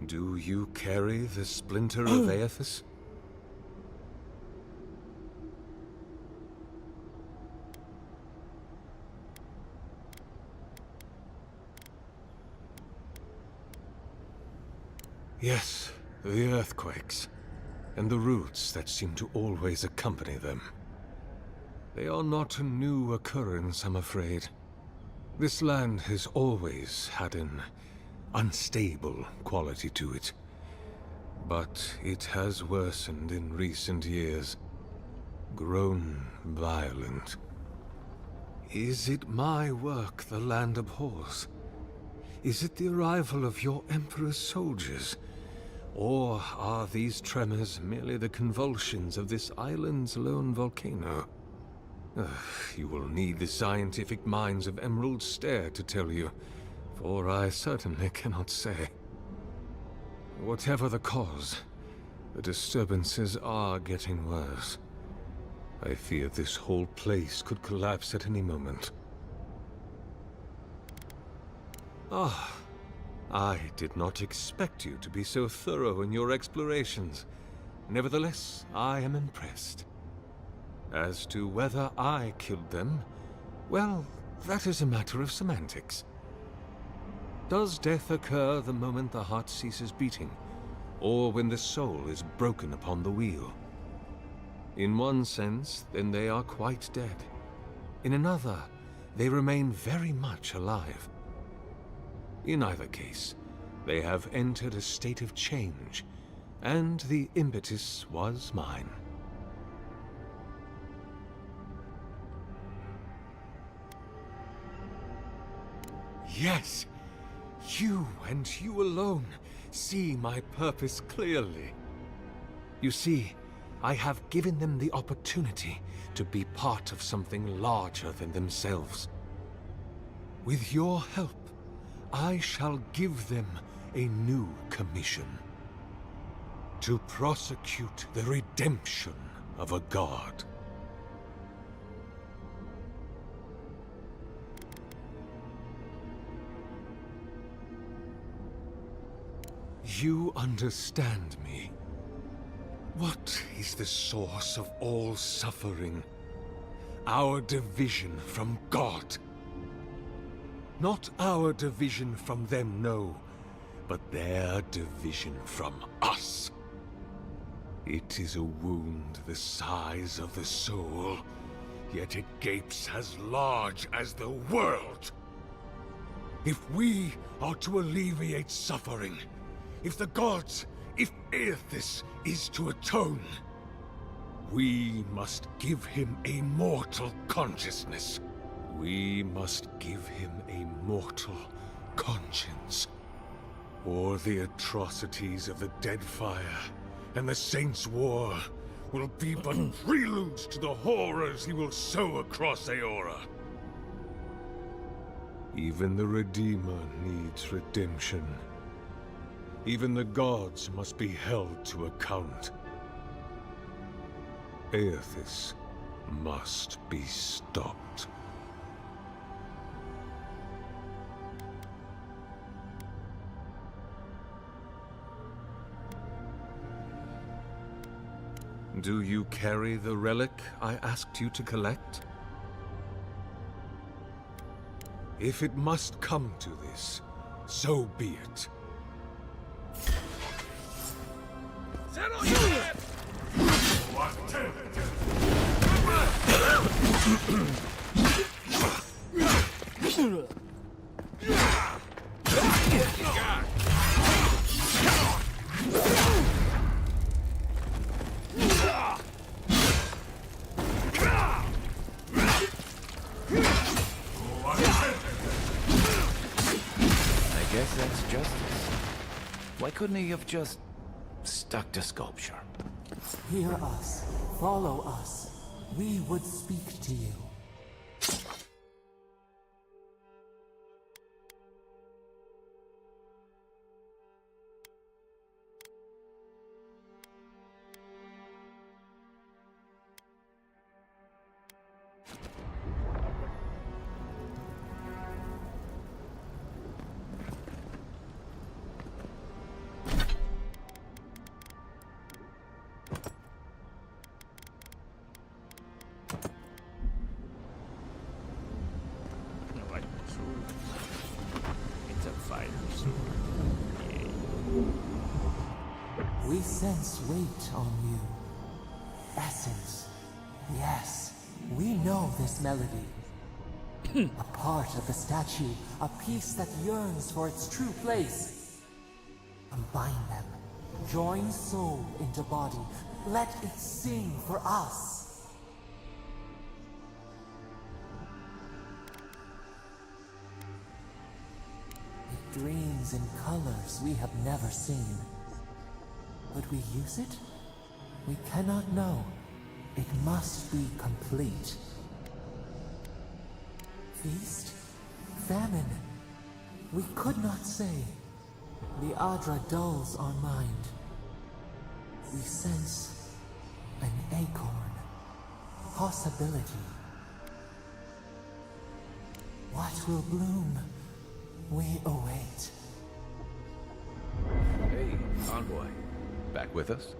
Do you carry the splinter of Aethys? Yes, the earthquakes, and the roots that seem to always accompany them. They are not a new occurrence, I'm afraid. This land has always had an unstable quality to it. But it has worsened in recent years. Grown violent. Is it my work the land abhors? Is it the arrival of your Emperor's soldiers? Or are these tremors merely the convulsions of this island's lone volcano? You will need the scientific minds of Emerald Stair to tell you, for I certainly cannot say. Whatever the cause, the disturbances are getting worse. I fear this whole place could collapse at any moment. Ah, I did not expect you to be so thorough in your explorations. Nevertheless, I am impressed. As to whether I killed them, well, that is a matter of semantics. Does death occur the moment the heart ceases beating, or when the soul is broken upon the wheel? In one sense, then they are quite dead. In another, they remain very much alive. In either case, they have entered a state of change, and the impetus was mine. Yes! You, and you alone, see my purpose clearly. You see, I have given them the opportunity to be part of something larger than themselves. With your help, I shall give them a new commission. To prosecute the redemption of a god. You understand me. What is the source of all suffering? Our division from God. Not our division from them, no, but their division from us. It is a wound the size of the soul, yet it gapes as large as the world. If we are to alleviate suffering, if the gods, if Aethys is to atone, we must give him a mortal consciousness. We must give him a mortal conscience. Or the atrocities of the Deadfire and the Saints' War will be but preludes to the horrors he will sow across Eora. Even the Redeemer needs redemption. Even the gods must be held to account. Aethys must be stopped. Do you carry the relic I asked you to collect? If it must come to this, so be it. Settle your head! I guess that's justice. Why couldn't he have just stuck to sculpture? Hear us. Follow us. We would speak to you. We sense weight on you. Essence. Yes, we know this melody. A part of the statue, a piece that yearns for its true place. Combine them. Join soul into body. Let it sing for us. It dreams in colors we have never seen. Would we use it? We cannot know. It must be complete. Feast? Famine? We could not say. The Adra dulls our mind. We sense an acorn. Possibility. What will bloom? We await. Hey, Envoy. Back with us?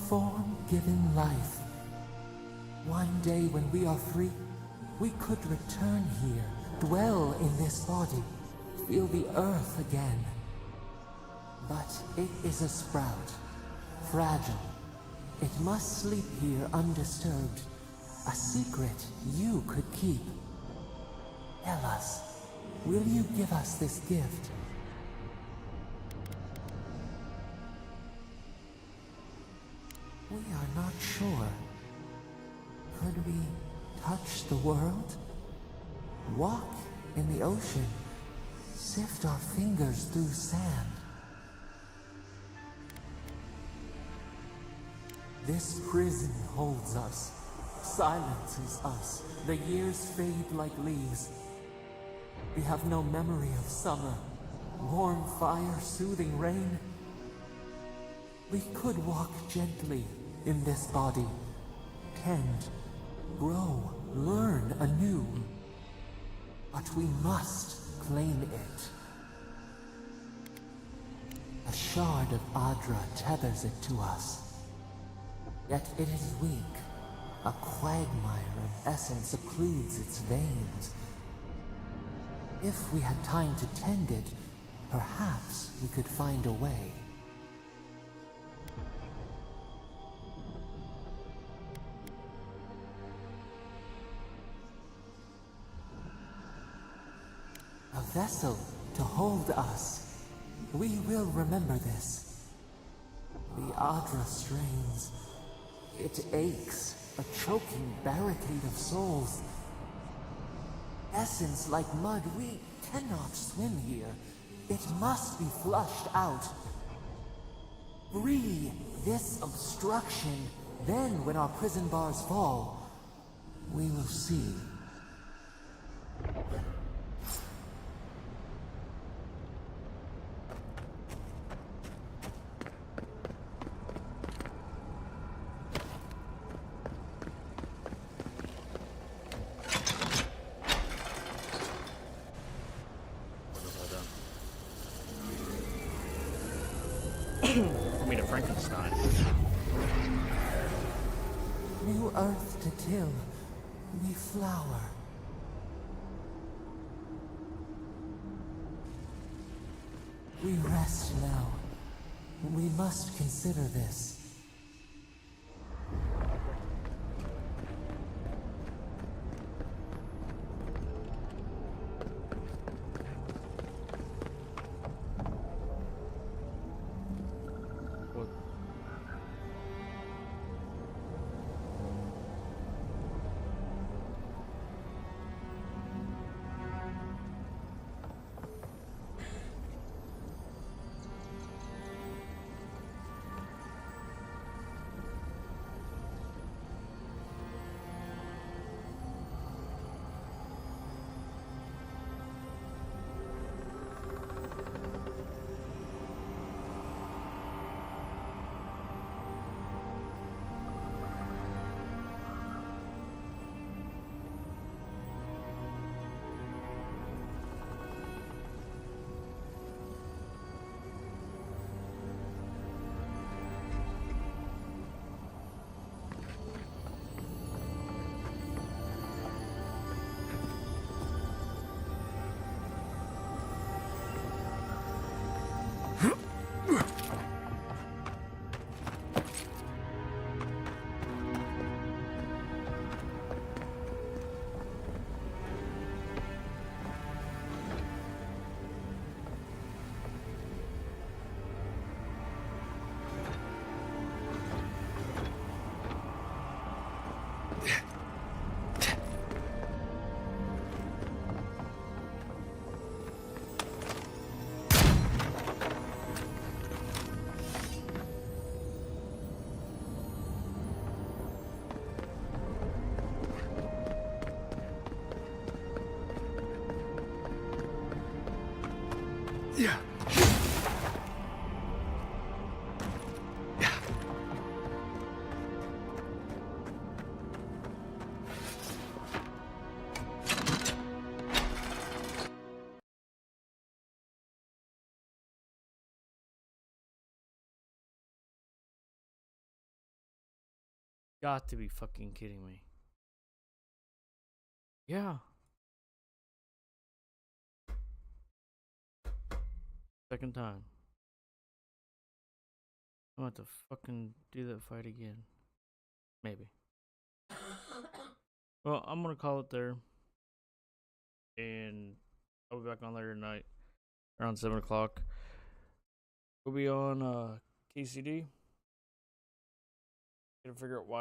Form-given life. One day when we are free, we could return here, dwell in this body, feel the earth again. But it is a sprout, fragile. It must sleep here undisturbed. A secret you could keep. Tell us, will you give us this gift? We are not sure. Could we touch the world? Walk in the ocean? Sift our fingers through sand? This prison holds us, silences us. The years fade like leaves. We have no memory of summer, warm fire, soothing rain. We could walk gently in this body, tend, grow, learn anew. But we must claim it. A shard of Adra tethers it to us. Yet it is weak. A quagmire of essence occludes its veins. If we had time to tend it, perhaps we could find a way. A vessel to hold us. We will remember this. The Adra strains. It aches, a choking barricade of souls. Essence like mud, we cannot swim here. It must be flushed out. Free this obstruction. Then, when our prison bars fall, we will see. For me to Frankenstein. New earth to till, we flower. We rest now. We must consider this. Got to be fucking kidding me. Yeah. Second time. I'm about to fucking do that fight again. Maybe. Well, I'm gonna call it there. And I'll be back on later tonight. Around 7 o'clock. We'll be on KCD. Gotta figure out why.